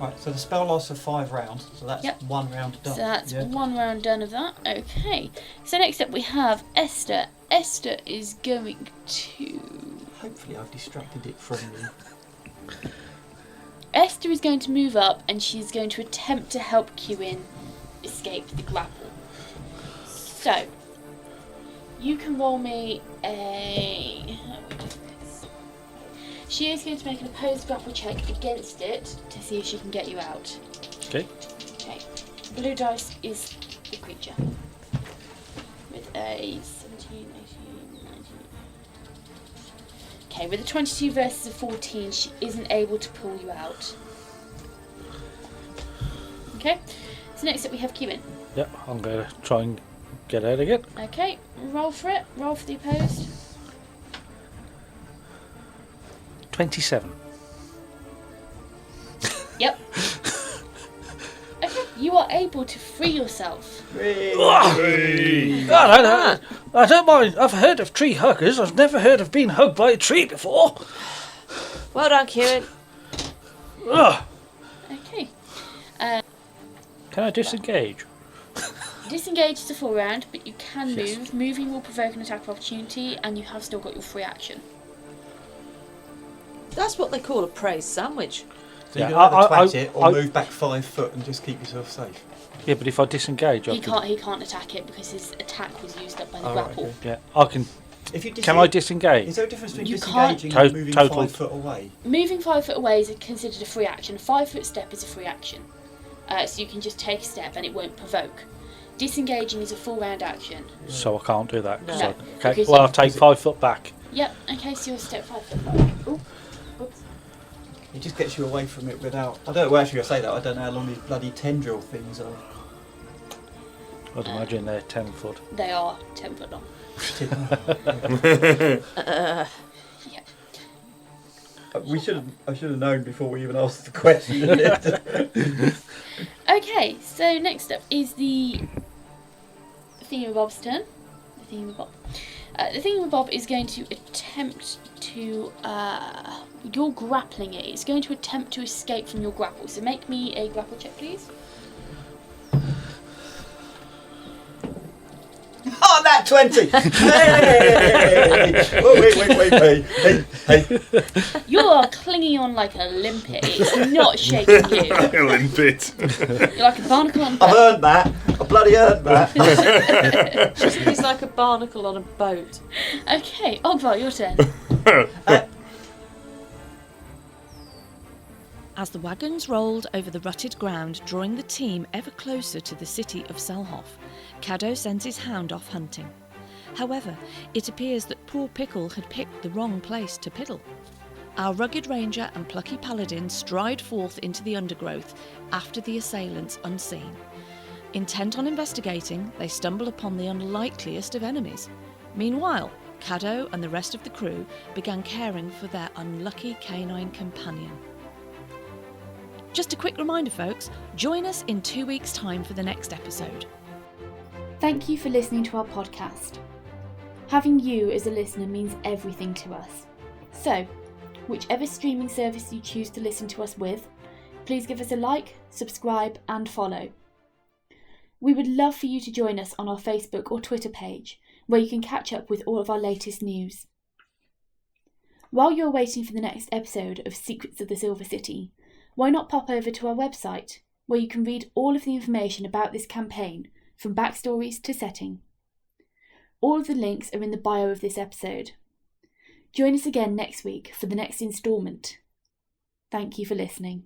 Right, so the spell lasts for 5 rounds, so that's 1 round done. So that's 1 round done of that. Okay. So next up we have Esther. Esther is going to... Hopefully I've distracted it from you. Esther is going to move up and she's going to attempt to help Cuin escape the grapple. So, you can roll me a... She is going to make an opposed grapple check against it to see if she can get you out. Okay. Okay. Blue dice is the creature. With a 17, 18, 19... Okay, with a 22 versus a 14, she isn't able to pull you out. Okay, so next up we have Cuin. Yeah, I'm going to try and get out again. Okay, roll for it. Roll for the opposed. 27. Yep. Okay, you are able to free yourself. I don't mind. I've heard of tree huggers. I've never heard of being hugged by a tree before. Well done, Cuin. Okay. Can I disengage? Disengage is a full round, but you can Yes. move. Moving will provoke an attack of opportunity, and you have still got your free action. That's what they call a praise sandwich. So Yeah, you can either I- twat it or I- move back 5 foot and just keep yourself safe. Yeah, but if I disengage, I He can... can't attack it because his attack was used up by the Oh, right, grapple. okay. Yeah, I can... If you Can I disengage? Is there a difference between You can't- disengaging To- and moving total- 5 foot away? Moving 5 foot away is considered a free action. A 5 foot step is a free action. So you can just take a step and it won't provoke. Disengaging is a full round action. So I can't do that. No. So, okay, Because well, you- I'll take 5 foot back. Yep, okay, so you'll step 5 foot back. Ooh. Oops. It just gets you away from it without... I don't know, well, actually I say that, I don't know how long these bloody tendril things are. I'd imagine they're 10 foot. They are 10 foot long. Yeah. I should have known before we even asked the question. Okay, so next up is the Thingamabob's turn. The Thingamabob. The Thingamabob is going to attempt to... you're grappling it. It's going to attempt to escape from your grapple. So make me a grapple check, please. Oh, that 20! Hey! Oh, hey. You are clinging on like a limpet. It's not shaking you. Limpet. You're like a barnacle on a I've boat. earned that. I bloody earned that. He's like a barnacle on a boat. Okay, Ogvar, your turn. As the wagons rolled over the rutted ground, drawing the team ever closer to the city of Selhoff, Caddo sends his hound off hunting. However, it appears that poor Pickle had picked the wrong place to piddle. Our rugged ranger and plucky paladin stride forth into the undergrowth after the assailants unseen. Intent on investigating, they stumble upon the unlikeliest of enemies. Meanwhile, Caddo and the rest of the crew began caring for their unlucky canine companion. Just a quick reminder, folks, join us in 2 weeks' time for the next episode. Thank you for listening to our podcast. Having you as a listener means everything to us. So, whichever streaming service you choose to listen to us with, please give us a like, subscribe and follow. We would love for you to join us on our Facebook or Twitter page, where you can catch up with all of our latest news. While you're waiting for the next episode of Secrets of the Silver City, why not pop over to our website, where you can read all of the information about this campaign, from backstories to setting. All of the links are in the bio of this episode. Join us again next week for the next instalment. Thank you for listening.